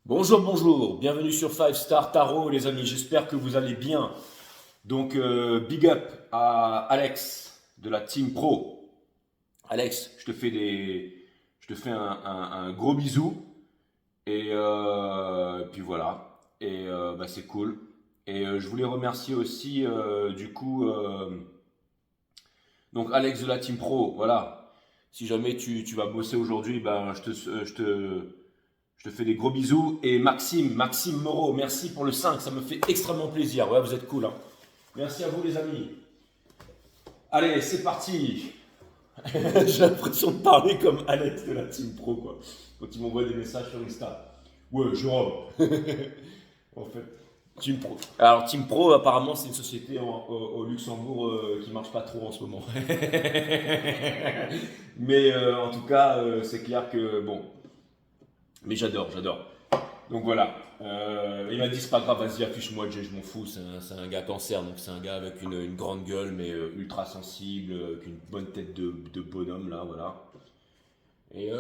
Bonjour, bonjour, bienvenue sur Five Star Tarot les amis, j'espère que vous allez bien. Donc big up à Alex de la Team Pro. Alex, je te fais un gros bisou et puis voilà. Et bah, c'est cool. Et je voulais remercier aussi donc Alex de la Team Pro, voilà. Si jamais tu vas bosser aujourd'hui, ben, je te fais des gros bisous. Et Maxime Moreau, merci pour le 5, ça me fait extrêmement plaisir. Ouais, vous êtes cool, hein. Merci à vous les amis. Allez, c'est parti. J'ai l'impression de parler comme Alex de la Team Pro, quoi. Quand il m'envoie des messages sur Insta. Ouais, Jérôme. En fait, Team Pro. Alors, Team Pro, apparemment, c'est une société au Luxembourg qui marche pas trop en ce moment. Mais en tout cas, c'est clair que, bon, mais j'adore. Donc voilà. Il m'a dit c'est pas grave, vas-y affiche-moi Jay, je m'en fous. C'est un gars cancer, donc c'est un gars avec une grande gueule, mais ultra sensible, avec une bonne tête de bonhomme là, voilà. Et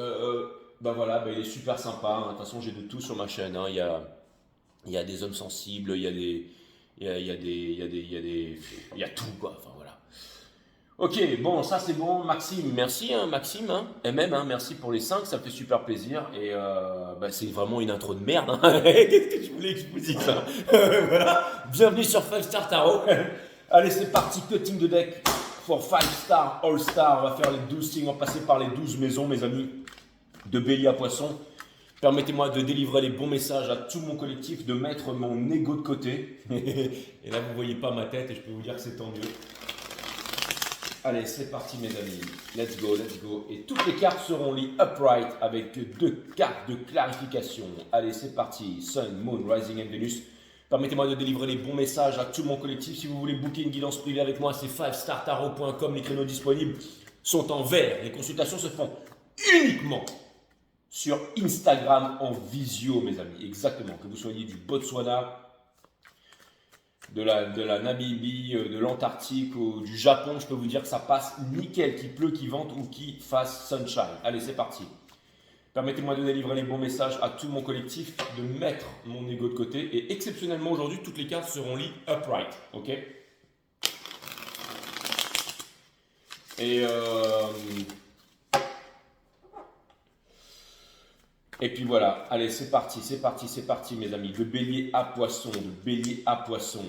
bah voilà, bah, il est super sympa, hein. De toute façon, j'ai de tout sur ma chaîne, hein. Il y a des hommes sensibles, il y a tout quoi. Enfin voilà. Ok, bon, ça c'est bon. Maxime, merci, hein, Maxime, hein, MM, hein, merci pour les 5, ça me fait super plaisir. Et bah, c'est vraiment une intro de merde, hein. Qu'est-ce que tu voulais que je vous dise ça? Voilà, bienvenue sur 5 Star Tarot. Allez, c'est parti, cutting de deck for 5 Star All Star. On va faire les 12 signes, on va passer par les 12 maisons, mes amis, de Bélier à Poisson. Permettez-moi de délivrer les bons messages à tout mon collectif, de mettre mon ego de côté. Et là, vous ne voyez pas ma tête et je peux vous dire que c'est tant mieux. Allez, c'est parti mes amis. Let's go, let's go. Et toutes les cartes seront liées upright avec deux cartes de clarification. Allez, c'est parti. Sun, Moon, Rising and Venus. Permettez-moi de délivrer les bons messages à tout mon collectif. Si vous voulez booker une guidance privée avec moi, c'est 5startarot.com. Les créneaux disponibles sont en vert. Les consultations se font uniquement sur Instagram en visio, mes amis. Exactement. Que vous soyez du Botswana, de la Namibie, de l'Antarctique ou du Japon, je peux vous dire que ça passe nickel, qu'il pleut, qu'il vente ou qu'il fasse sunshine. Allez, c'est parti. Permettez-moi de délivrer les bons messages à tout mon collectif, de mettre mon ego de côté. Et exceptionnellement aujourd'hui, toutes les cartes seront liées upright. Ok. Et, et puis voilà. Allez, c'est parti, mes amis. De bélier à poisson, de bélier à poisson.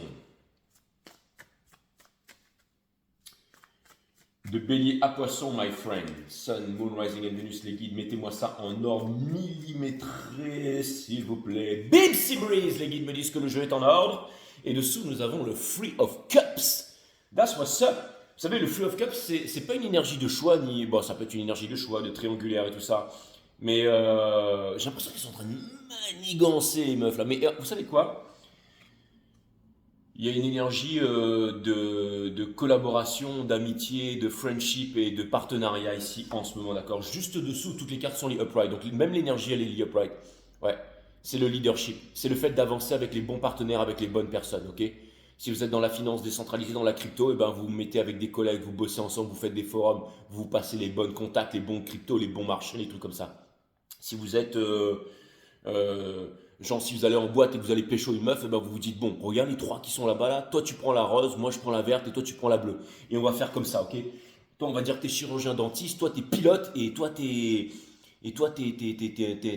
De bélier à poisson, my friend. Sun, Moon, Rising and Venus, les guides, mettez-moi ça en ordre millimétré, s'il vous plaît. Big Breeze, les guides me disent que le jeu est en ordre. Et dessous, nous avons le Free of Cups. That's what's up. Vous savez, le Free of Cups, c'est pas une énergie de choix, ni. Bon, ça peut être une énergie de choix, de triangulaire et tout ça. Mais j'ai l'impression qu'ils sont en train de manigancer, les meufs là. Mais vous savez quoi? Il y a une énergie de collaboration, d'amitié, de friendship et de partenariat ici en ce moment, d'accord? Juste dessous, toutes les cartes sont liées upright. Donc même l'énergie, elle est liée upright. Ouais, c'est le leadership. C'est le fait d'avancer avec les bons partenaires, avec les bonnes personnes, ok? Si vous êtes dans la finance décentralisée, dans la crypto, et ben vous vous mettez avec des collègues, vous bossez ensemble, vous faites des forums, vous passez les bons contacts, les bons cryptos, les bons marchés, les trucs comme ça. Si vous êtes genre, si vous allez en boîte et que vous allez pécho une meuf, et ben vous vous dites, bon, regarde les trois qui sont là-bas, là. Toi, tu prends la rose, moi, je prends la verte et toi, tu prends la bleue. Et on va faire comme ça, ok? Toi, on va dire que t'es chirurgien dentiste, toi, t'es pilote et toi, t'es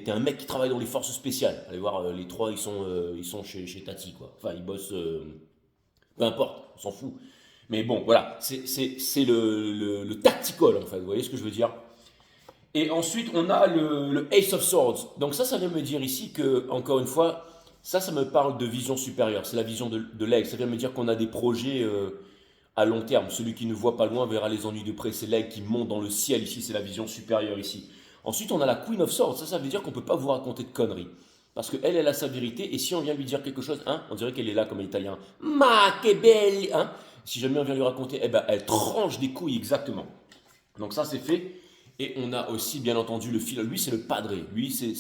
un mec qui travaille dans les forces spéciales. Allez voir, les trois, ils sont chez Tati, quoi. Enfin, ils bossent, peu importe, on s'en fout. Mais bon, voilà, c'est le tactical, en fait. Vous voyez ce que je veux dire? Et ensuite, on a le Ace of Swords. Donc ça vient me dire ici que, encore une fois, ça me parle de vision supérieure. C'est la vision de l'aigle. Ça vient me dire qu'on a des projets à long terme. Celui qui ne voit pas loin verra les ennuis de près. C'est l'aigle qui monte dans le ciel ici. C'est la vision supérieure ici. Ensuite, on a la Queen of Swords. Ça veut dire qu'on ne peut pas vous raconter de conneries. Parce qu'elle, elle a sa vérité. Et si on vient lui dire quelque chose, hein, on dirait qu'elle est là comme l'italien. Ma que belle, hein. Si jamais on vient lui raconter, eh ben, elle tranche des couilles exactement. Donc ça, c'est fait. Et on a aussi, bien entendu, le fil. Lui, c'est le padré. Lui, c'est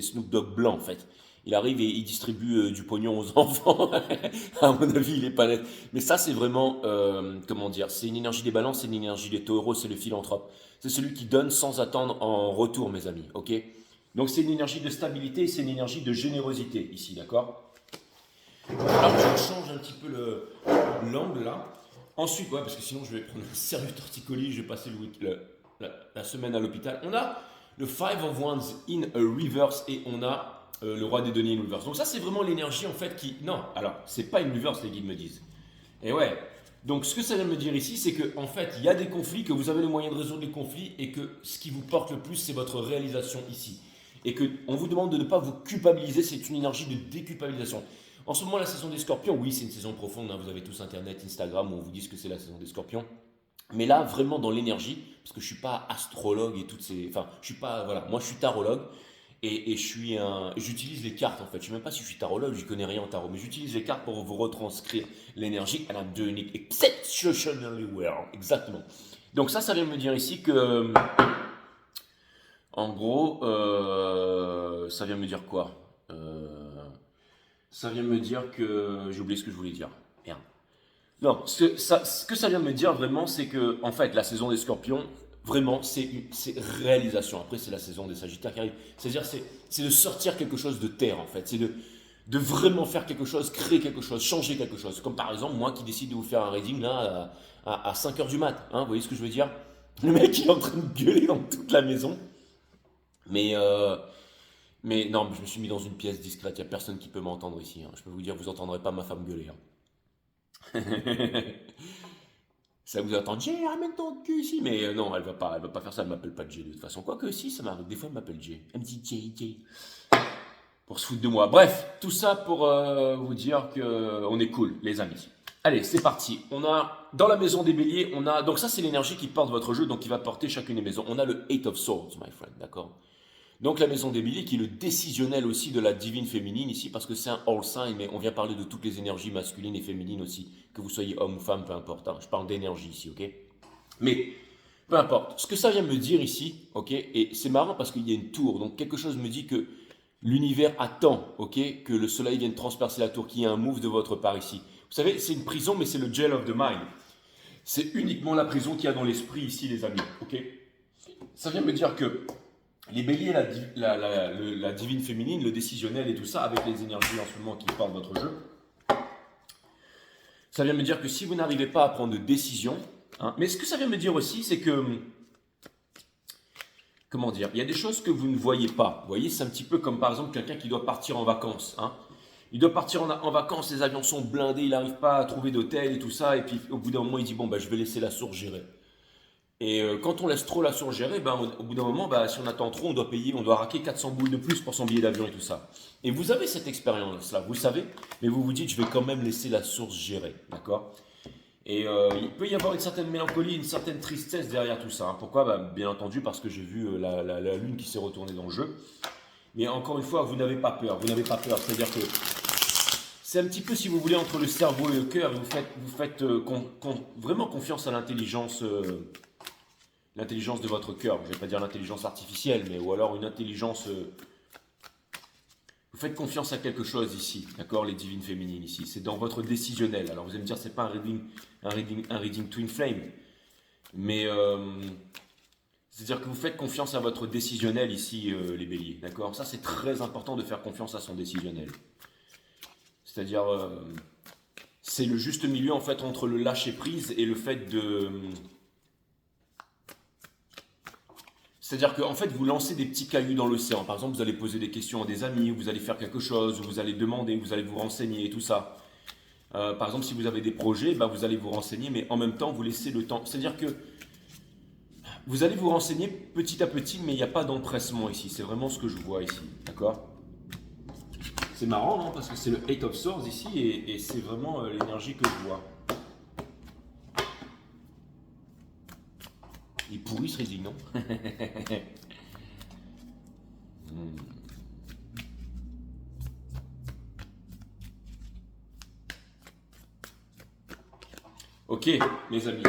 Snoop Dogg blanc, en fait. Il arrive et il distribue du pognon aux enfants. À mon avis, il est pas net. Mais ça, c'est vraiment, comment dire, c'est une énergie des balances, c'est une énergie des taureaux, c'est le philanthrope. C'est celui qui donne sans attendre en retour, mes amis. Ok? Donc c'est une énergie de stabilité et c'est une énergie de générosité ici, d'accord? Alors je change un petit peu l'angle là. Ensuite, ouais, parce que sinon je vais prendre un sérieux torticolis, je vais passer la semaine à l'hôpital. On a le Five of Wands in a reverse et on a le roi des deniers in reverse. Donc ça c'est vraiment l'énergie en fait qui... Non, alors c'est pas une reverse les guides me disent. Et ouais, donc ce que ça vient me dire ici c'est que en fait il y a des conflits, que vous avez le moyen de résoudre les conflits et que ce qui vous porte le plus c'est votre réalisation ici. Et qu'on vous demande de ne pas vous culpabiliser, c'est une énergie de déculpabilisation. En ce moment, la saison des scorpions, oui, c'est une saison profonde, hein, vous avez tous Internet, Instagram, où on vous dit que c'est la saison des scorpions. Mais là, vraiment dans l'énergie, parce que je ne suis pas astrologue et toutes ces... Enfin, je suis pas... Voilà, moi je suis tarologue et j'utilise les cartes en fait. Je ne sais même pas si je suis tarologue, je connais rien en tarot, mais j'utilise les cartes pour vous retranscrire l'énergie. And I'm doing it exceptionally well. Exactement. Donc ça vient me dire ici que... En gros, ça vient me dire quoi? Ça vient me dire que... J'ai oublié ce que je voulais dire. Merde. Non, ce que ça vient me dire vraiment, c'est que, en fait, la saison des scorpions, vraiment, c'est réalisation. Après, c'est la saison des sagittaires qui arrive. C'est-à-dire, c'est de sortir quelque chose de terre, en fait. C'est de vraiment faire quelque chose, créer quelque chose, changer quelque chose. Comme par exemple, moi qui décide de vous faire un reading là à 5 heures du mat. Hein, vous voyez ce que je veux dire? Le mec, il est en train de gueuler dans toute la maison. Mais, euh, mais non, je me suis mis dans une pièce discrète, il n'y a personne qui peut m'entendre ici, hein. Je peux vous dire, vous n'entendrez pas ma femme gueuler, hein. Ça vous attend, Jay, ramène ton cul ici. Mais non, elle va pas faire ça, elle m'appelle pas Jay de toute façon. Quoique si, ça m'arrive, des fois elle m'appelle Jay. Elle me dit Jay. Pour se foutre de moi. Bref, tout ça pour vous dire que on est cool, les amis. Allez, c'est parti. On a, dans la maison des béliers, on a, donc ça c'est l'énergie qui porte votre jeu, donc qui va porter chacune des maisons. On a le Eight of Swords, my friend, d'accord? Donc la maison des béliers qui est le décisionnel aussi de la divine féminine ici, parce que c'est un all sign, mais on vient parler de toutes les énergies masculines et féminines aussi, que vous soyez homme ou femme, peu importe, hein. Je parle d'énergie ici, ok? Mais peu importe, ce que ça vient me dire ici, ok? Et c'est marrant parce qu'il y a une tour, donc quelque chose me dit que l'univers attend, ok? Que le soleil vienne transpercer la tour, qu'il y ait un move de votre part ici. Vous savez, c'est une prison, mais c'est le jail of the mind. C'est uniquement la prison qu'il y a dans l'esprit ici, les amis, ok? Ça vient me dire que les béliers, la divine féminine, le décisionnel et tout ça, avec les énergies en ce moment qui portent votre jeu, ça vient me dire que si vous n'arrivez pas à prendre de décision, hein, mais ce que ça vient me dire aussi, c'est que, comment dire, il y a des choses que vous ne voyez pas. Vous voyez, c'est un petit peu comme par exemple quelqu'un qui doit partir en vacances, hein. Il doit partir en vacances, les avions sont blindés, il n'arrive pas à trouver d'hôtel et tout ça, et puis au bout d'un moment, il dit, bon, bah, je vais laisser la source gérer. Et quand on laisse trop la source gérer, ben, au bout d'un moment, ben, si on attend trop, on doit raquer 400 boules de plus pour son billet d'avion et tout ça. Et vous avez cette expérience-là, vous le savez, mais vous vous dites, je vais quand même laisser la source gérer, d'accord? Et il peut y avoir une certaine mélancolie, une certaine tristesse derrière tout ça, hein. Pourquoi? Ben, bien entendu, parce que j'ai vu la lune qui s'est retournée dans le jeu. Mais encore une fois, vous n'avez pas peur, vous n'avez pas peur. C'est-à-dire que c'est un petit peu, si vous voulez, entre le cerveau et le cœur, vous faites vraiment confiance à l'intelligence de votre cœur. Je ne vais pas dire l'intelligence artificielle, mais ou alors une intelligence... vous faites confiance à quelque chose ici, d'accord, les divines féminines ici. C'est dans votre décisionnel. Alors vous allez me dire, c'est pas un reading twin flame, mais c'est-à-dire que vous faites confiance à votre décisionnel ici, les béliers, d'accord. Ça, c'est très important de faire confiance à son décisionnel. C'est-à-dire, c'est le juste milieu en fait entre le lâcher prise et le fait de... C'est-à-dire qu'en fait, vous lancez des petits cailloux dans l'océan. Par exemple, vous allez poser des questions à des amis, ou vous allez faire quelque chose, ou vous allez demander, vous allez vous renseigner et tout ça. Par exemple, si vous avez des projets, ben, vous allez vous renseigner, mais en même temps, vous laissez le temps. C'est-à-dire que vous allez vous renseigner petit à petit, mais il n'y a pas d'empressement ici. C'est vraiment ce que je vois ici, d'accord? C'est marrant, non? Parce que c'est le Eight of Swords ici, et c'est vraiment l'énergie que je vois. Il est pourri ce reading, non? Ok, mes amis,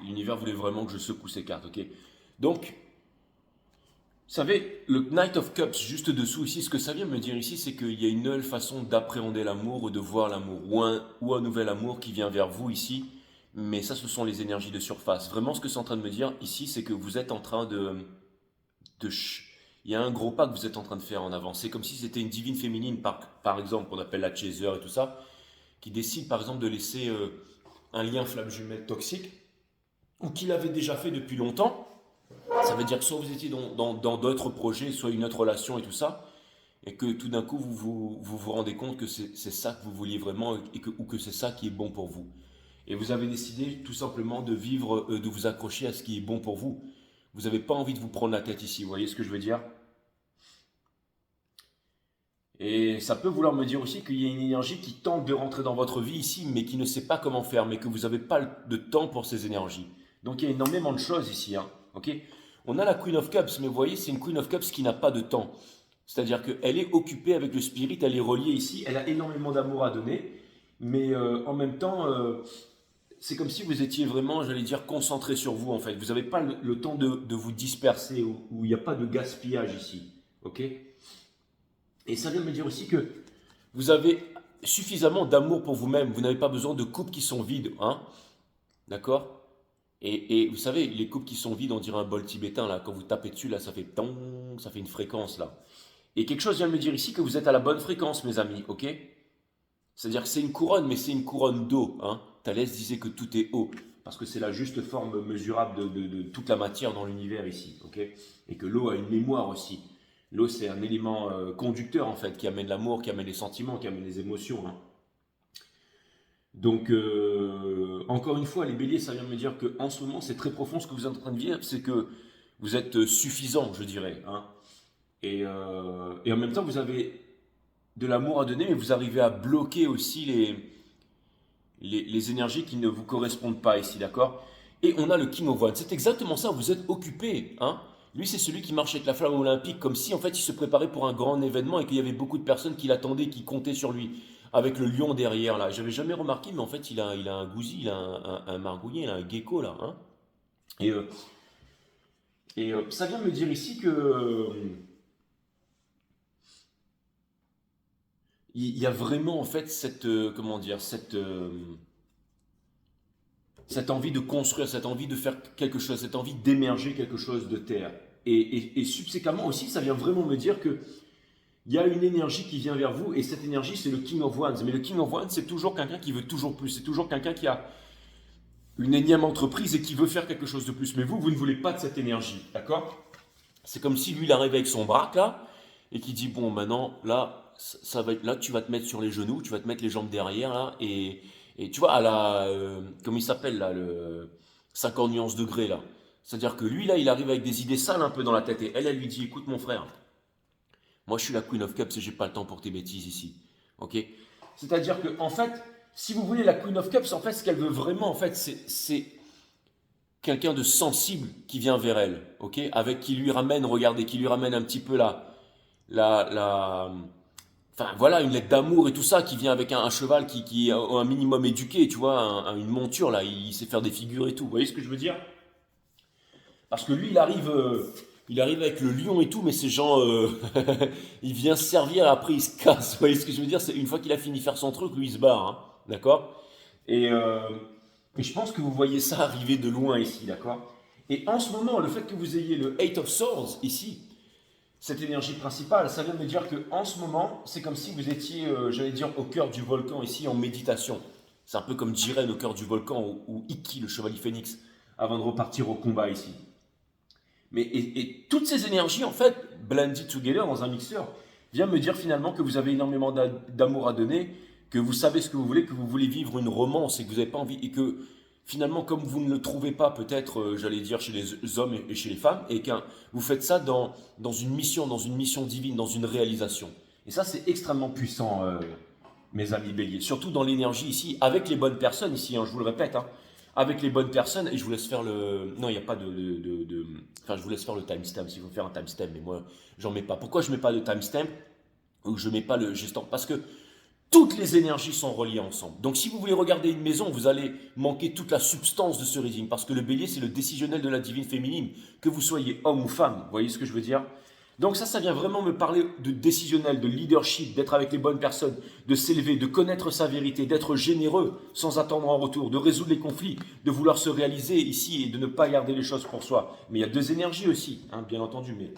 l'univers voulait vraiment que je secoue ces cartes, ok? Donc, vous savez, le Knight of Cups juste dessous ici, ce que ça vient me dire ici, c'est qu'il y a une nouvelle façon d'appréhender l'amour ou de voir l'amour, ou un nouvel amour qui vient vers vous ici, mais ça, ce sont les énergies de surface. Vraiment, ce que c'est en train de me dire ici, c'est que vous êtes en train de il y a un gros pas que vous êtes en train de faire en avant. C'est comme si c'était une divine féminine, par exemple, qu'on appelle la chaser et tout ça, qui décide par exemple de laisser un lien flamme jumelle toxique, ou qu'il avait déjà fait depuis longtemps. Ça veut dire que soit vous étiez dans d'autres projets, soit une autre relation et tout ça, et que tout d'un coup vous rendez compte que c'est ça que vous vouliez vraiment ou que c'est ça qui est bon pour vous. Et vous avez décidé tout simplement de vivre, de vous accrocher à ce qui est bon pour vous. Vous n'avez pas envie de vous prendre la tête ici, vous voyez ce que je veux dire? Et ça peut vouloir me dire aussi qu'il y a une énergie qui tente de rentrer dans votre vie ici, mais qui ne sait pas comment faire, mais que vous n'avez pas de temps pour ces énergies. Donc il y a énormément de choses ici, hein, ok? On a la Queen of Cups, mais vous voyez, c'est une Queen of Cups qui n'a pas de temps. C'est-à-dire qu'elle est occupée avec le spirit, elle est reliée ici, elle a énormément d'amour à donner, mais en même temps, c'est comme si vous étiez vraiment, j'allais dire, concentré sur vous en fait. Vous n'avez pas le temps de vous disperser, où il n'y a pas de gaspillage ici, ok? Et ça vient me dire aussi que vous avez suffisamment d'amour pour vous-même. Vous n'avez pas besoin de coupes qui sont vides, hein? D'accord? Et vous savez, les coupes qui sont vides, on dirait un bol tibétain là. Quand vous tapez dessus là, ça fait tong, ça fait une fréquence là. Et quelque chose vient me dire ici que vous êtes à la bonne fréquence, mes amis, ok? C'est-à-dire que c'est une couronne, mais c'est une couronne d'eau, hein? Thalès disait que tout est eau, parce que c'est la juste forme mesurable de toute la matière dans l'univers ici, ok? Et que l'eau a une mémoire aussi. L'eau, c'est un élément conducteur, en fait, qui amène l'amour, qui amène les sentiments, qui amène les émotions, hein. Donc, encore une fois, les béliers, ça vient me dire qu'en ce moment, c'est très profond ce que vous êtes en train de vivre, c'est que vous êtes suffisant, je dirais, hein. Et en même temps, vous avez de l'amour à donner, mais vous arrivez à bloquer aussi les énergies qui ne vous correspondent pas ici, d'accord? Et on a le King of Wands. C'est exactement ça, vous êtes occupé, hein? Lui, c'est celui qui marche avec la flamme olympique, comme si en fait il se préparait pour un grand événement et qu'il y avait beaucoup de personnes qui l'attendaient, qui comptaient sur lui, avec le lion derrière là. J'avais jamais remarqué, mais en fait il a un gousi, il a un margouillet, il a un gecko là, hein? Et, euh, et ça vient me dire ici que il y a vraiment en fait cette, comment dire, cette envie de construire, cette envie de faire quelque chose, cette envie d'émerger quelque chose de terre. Et subséquemment aussi, ça vient vraiment me dire que il y a une énergie qui vient vers vous, et cette énergie, c'est le King of Wands. Mais le King of Wands, c'est toujours quelqu'un qui veut toujours plus. C'est toujours quelqu'un qui a une énième entreprise et qui veut faire quelque chose de plus. Mais vous ne voulez pas de cette énergie, d'accord? C'est comme si lui, il arrive avec son braque là, et qui dit, bon, maintenant, là, ça va être, là, tu vas te mettre sur les genoux, tu vas te mettre les jambes derrière là, et tu vois, à la, comment il s'appelle là, le 50 nuances degrés là. C'est-à-dire que lui, là, il arrive avec des idées sales un peu dans la tête, et elle lui dit, écoute mon frère, moi, je suis la Queen of Cups et j'ai pas le temps pour tes bêtises ici. Ok? C'est-à-dire que, en fait, si vous voulez la Queen of Cups, en fait, ce qu'elle veut vraiment, en fait, c'est quelqu'un de sensible qui vient vers elle. Ok? Avec qui lui ramène, regardez, qui lui ramène un petit peu la, enfin, voilà, une lettre d'amour et tout ça, qui vient avec un cheval qui est un minimum éduqué, tu vois, une monture, là, il sait faire des figures et tout. Vous voyez ce que je veux dire? Parce que lui, il arrive avec le lion et tout, mais ces gens, il vient servir, après il se casse. Vous voyez ce que je veux dire? C'est une fois qu'il a fini de faire son truc, lui il se barre, hein, d'accord? Et, euh, et je pense que vous voyez ça arriver de loin ici, d'accord? Et en ce moment, le fait que vous ayez le Eight of Swords ici, cette énergie principale, ça vient me dire que en ce moment, c'est comme si vous étiez, j'allais dire, au cœur du volcan ici en méditation. C'est un peu comme Jiren au cœur du volcan ou Ikki, le chevalier phénix, avant de repartir au combat ici. Mais, et toutes ces énergies, en fait, blended together dans un mixeur, vient me dire finalement que vous avez énormément d'amour à donner, que vous savez ce que vous voulez, que vous voulez vivre une romance et que vous n'avez pas envie, et que finalement, comme vous ne le trouvez pas peut-être, j'allais dire, chez les hommes et chez les femmes, et que vous faites ça dans une mission divine, dans une réalisation. Et ça, c'est extrêmement puissant, mes amis béliers. Surtout dans l'énergie ici, avec les bonnes personnes ici, hein, je vous le répète, hein, avec les bonnes personnes, et je vous laisse faire le... Non, il n'y a pas enfin, je vous laisse faire le timestamp, s'il faut faire un timestamp, mais moi, j'en mets pas. Pourquoi je mets pas de timestamp, ou je mets pas le gestant? Parce que toutes les énergies sont reliées ensemble. Donc si vous voulez regarder une maison, vous allez manquer toute la substance de ce reading, parce que le bélier, c'est le décisionnel de la divine féminine, que vous soyez homme ou femme, vous voyez ce que je veux dire? Donc ça vient vraiment me parler de décisionnel, de leadership, d'être avec les bonnes personnes, de s'élever, de connaître sa vérité, d'être généreux sans attendre en retour, de résoudre les conflits, de vouloir se réaliser ici et de ne pas garder les choses pour soi. Mais il y a deux énergies aussi, hein, bien entendu, mais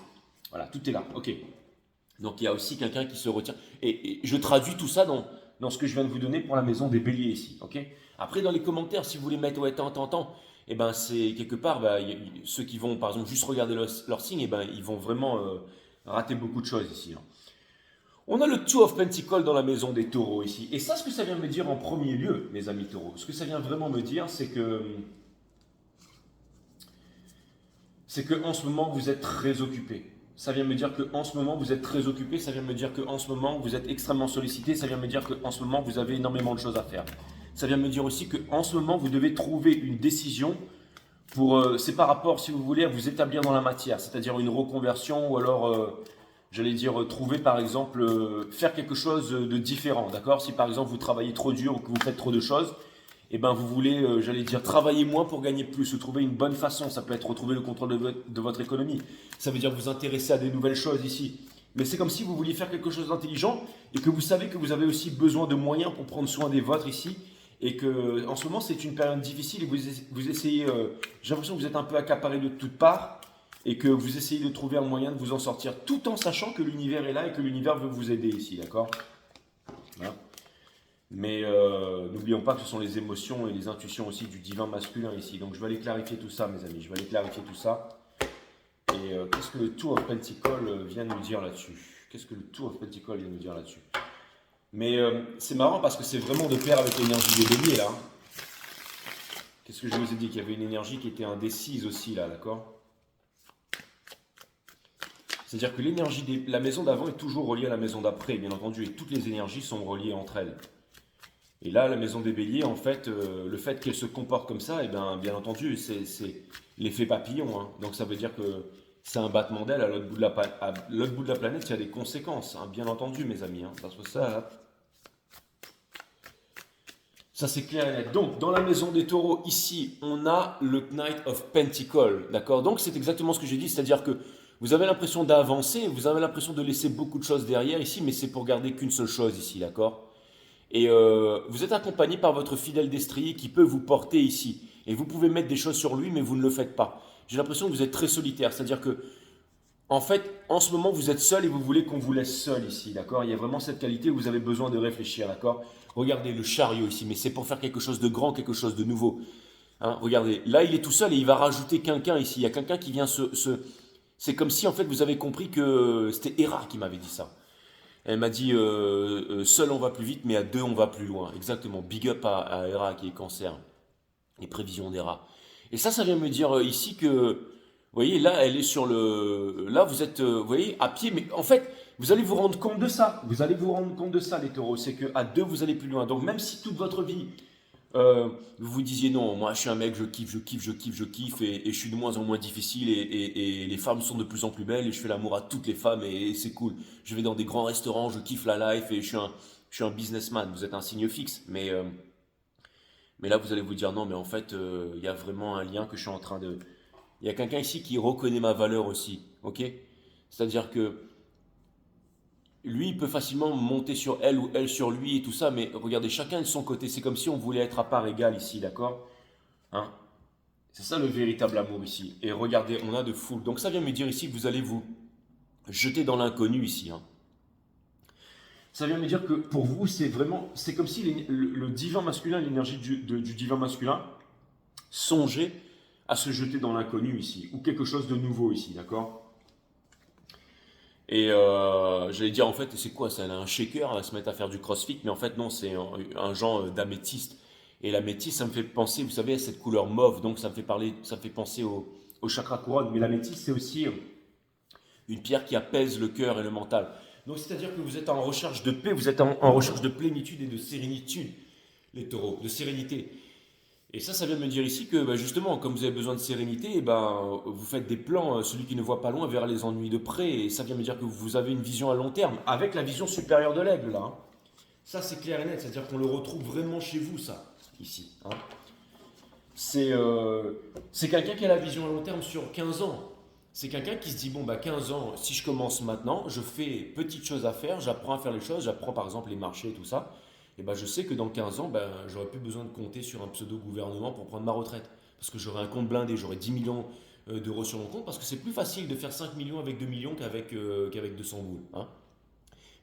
Voilà, tout est là. Ok. Donc il y a aussi quelqu'un qui se retient. Et je traduis tout ça dans ce que je viens de vous donner pour la maison des béliers ici. Ok. Après, dans les commentaires, si vous voulez mettre ouais, tant, et ben c'est quelque part, bah, ceux qui vont par exemple juste regarder leur signe, et ben ils vont vraiment rater beaucoup de choses ici, hein. On a le Two of Pentacles dans la maison des taureaux ici. Et ça, ce que ça vient me dire en premier lieu, mes amis taureaux, ce que ça vient vraiment me dire, c'est que en ce moment, vous êtes très occupé. Ça vient me dire qu'en ce moment, vous êtes très occupé. Ça vient me dire qu'en ce moment, vous êtes extrêmement sollicité. Ça vient me dire qu'en ce moment, vous avez énormément de choses à faire. Ça vient me dire aussi qu'en ce moment, vous devez trouver une décision pour, c'est par rapport, si vous voulez, à vous établir dans la matière, c'est-à-dire une reconversion ou alors, j'allais dire, trouver par exemple, faire quelque chose de différent, d'accord? Si par exemple vous travaillez trop dur ou que vous faites trop de choses, et ben vous voulez, j'allais dire, travailler moins pour gagner plus, ou trouver une bonne façon. Ça peut être retrouver le contrôle de votre économie. Ça veut dire vous intéresser à des nouvelles choses ici. Mais c'est comme si vous vouliez faire quelque chose d'intelligent et que vous savez que vous avez aussi besoin de moyens pour prendre soin des vôtres ici. Et que en ce moment c'est une période difficile et vous essayez, j'ai l'impression que vous êtes un peu accaparé de toutes parts et que vous essayez de trouver un moyen de vous en sortir tout en sachant que l'univers est là et que l'univers veut vous aider ici, d'accord? Voilà. Mais n'oublions pas que ce sont les émotions et les intuitions aussi du divin masculin ici. Donc je vais aller clarifier tout ça, mes amis. Je vais aller clarifier tout ça. Et qu'est-ce que le Two of Pentacles vient nous dire là-dessus? Qu'est-ce que le Two of Pentacles vient nous dire là-dessus? Mais c'est marrant parce que c'est vraiment de pair avec l'énergie des béliers là, hein. Qu'est-ce que je vous ai dit? Qu'il y avait une énergie qui était indécise aussi là, d'accord? C'est-à-dire que l'énergie de la maison d'avant est toujours reliée à la maison d'après, bien entendu, et toutes les énergies sont reliées entre elles. Et là, la maison des béliers, en fait, le fait qu'elle se comporte comme ça, et bien entendu, c'est l'effet papillon, hein. Donc ça veut dire que c'est un battement d'aile à l'autre bout de la planète, il y a des conséquences, hein, bien entendu, mes amis, hein, parce que ça c'est clair et net. Donc, dans la maison des taureaux, ici, on a le Knight of Pentacles, d'accord? Donc, c'est exactement ce que j'ai dit, c'est-à-dire que vous avez l'impression d'avancer, vous avez l'impression de laisser beaucoup de choses derrière ici, mais c'est pour garder qu'une seule chose ici, d'accord? Et vous êtes accompagné par votre fidèle destrier qui peut vous porter ici. Et vous pouvez mettre des choses sur lui, mais vous ne le faites pas. J'ai l'impression que vous êtes très solitaire, c'est-à-dire que en fait, en ce moment, vous êtes seul et vous voulez qu'on vous laisse seul ici, d'accord? Il y a vraiment cette qualité où vous avez besoin de réfléchir, d'accord? Regardez le chariot ici, mais c'est pour faire quelque chose de grand, quelque chose de nouveau, hein. Regardez, là, il est tout seul et il va rajouter quelqu'un ici. Il y a quelqu'un qui vient C'est comme si, en fait, vous avez compris que c'était Héra qui m'avait dit ça. Elle m'a dit, seul on va plus vite, mais à deux on va plus loin. Exactement, big up à Héra qui est cancer, les prévisions d'Héra. Et ça vient me dire ici que vous voyez, là, elle est sur le. Là, vous êtes, vous voyez, à pied, mais en fait, vous allez vous rendre compte de ça. Vous allez vous rendre compte de ça, les taureaux. C'est qu'à deux, vous allez plus loin. Donc, même si toute votre vie, vous vous disiez non, moi, je suis un mec, je kiffe, je kiffe, et je suis de moins en moins difficile, et les femmes sont de plus en plus belles, et je fais l'amour à toutes les femmes, et c'est cool. Je vais dans des grands restaurants, je kiffe la life, et je suis un businessman. Vous êtes un signe fixe. Mais là, vous allez vous dire non, mais en fait, il y a vraiment un lien que je suis en train de. Il y a quelqu'un ici qui reconnaît ma valeur aussi, ok? C'est-à-dire que lui, il peut facilement monter sur elle ou elle sur lui et tout ça, mais regardez, chacun de son côté. C'est comme si on voulait être à part égale ici, d'accord? Hein? C'est ça le véritable amour ici. Et regardez, on a de fou. Donc ça vient me dire ici que vous allez vous jeter dans l'inconnu ici, hein. Ça vient me dire que pour vous, c'est comme si le divin masculin, l'énergie du divin masculin, songeait à se jeter dans l'inconnu ici, ou quelque chose de nouveau ici, d'accord? Et j'allais dire, en fait, c'est quoi ça? Elle a un shaker, elle va se mettre à faire du crossfit, mais en fait, non, c'est un genre d'améthyste. Et l'améthyste, ça me fait penser, vous savez, à cette couleur mauve, donc ça me fait penser au chakra couronne. Mais l'améthyste, c'est aussi une pierre qui apaise le cœur et le mental. Donc, c'est-à-dire que vous êtes en recherche de paix, vous êtes en recherche de plénitude et de sérénitude, les taureaux, de sérénité. Et ça vient de me dire ici que bah, justement, comme vous avez besoin de sérénité, eh ben, vous faites des plans, celui qui ne voit pas loin verra les ennuis de près, et ça vient me dire que vous avez une vision à long terme, avec la vision supérieure de l'aigle, là, hein. Ça, c'est clair et net, c'est-à-dire qu'on le retrouve vraiment chez vous, ça, ici, hein. C'est quelqu'un qui a la vision à long terme sur 15 ans. C'est quelqu'un qui se dit, bon, bah 15 ans, si je commence maintenant, je fais petites choses à faire, j'apprends à faire les choses, j'apprends par exemple les marchés et tout ça, et ben je sais que dans 15 ans, ben, j'aurai plus besoin de compter sur un pseudo-gouvernement pour prendre ma retraite. Parce que j'aurai un compte blindé, j'aurai 10 millions d'euros sur mon compte parce que c'est plus facile de faire 5 millions avec 2 millions qu'avec 200 boules. Hein.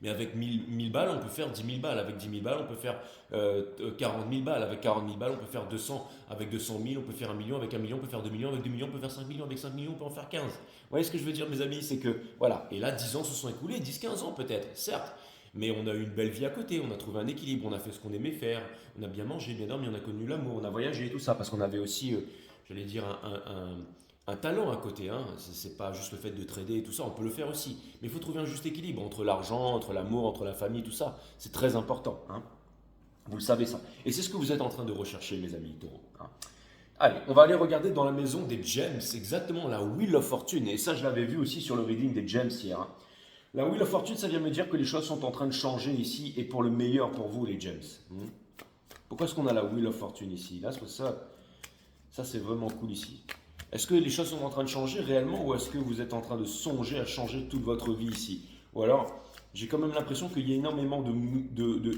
Mais avec 1000 balles, on peut faire 10 000 balles. Avec 10 000 balles, on peut faire 40 000 balles. Avec 40 000 balles, on peut faire 200. Avec 200 000, on peut faire 1 million. Avec 1 million, on peut faire 2 millions. Avec 2 millions, on peut faire 5 millions. Avec 5 millions, on peut en faire 15. Vous voyez ce que je veux dire, mes amis? C'est que, voilà. Et là, 10 ans se sont écoulés, 10-15 ans peut-être, certes. Mais on a eu une belle vie à côté. On a trouvé un équilibre. On a fait ce qu'on aimait faire. On a bien mangé, bien dormi. On a connu l'amour. On a voyagé et tout ça. Parce qu'on avait aussi, j'allais dire, un talent à côté. Hein. C'est pas juste le fait de trader et tout ça, on peut le faire aussi. Mais il faut trouver un juste équilibre entre l'argent, entre l'amour, entre la famille, tout ça. C'est très important. Hein. Vous le savez ça. Et c'est ce que vous êtes en train de rechercher, mes amis taureaux. Hein. Allez, on va aller regarder dans la maison des gems, exactement la Wheel of Fortune. Et ça, je l'avais vu aussi sur le reading des gems hier. Hein. La Wheel of Fortune, ça vient me dire que les choses sont en train de changer ici et pour le meilleur pour vous, les gems. Pourquoi est-ce qu'on a la Wheel of Fortune ici? Là, ça c'est vraiment cool ici. Est-ce que les choses sont en train de changer réellement ou est-ce que vous êtes en train de songer à changer toute votre vie ici? Ou alors, j'ai quand même l'impression qu'il y a énormément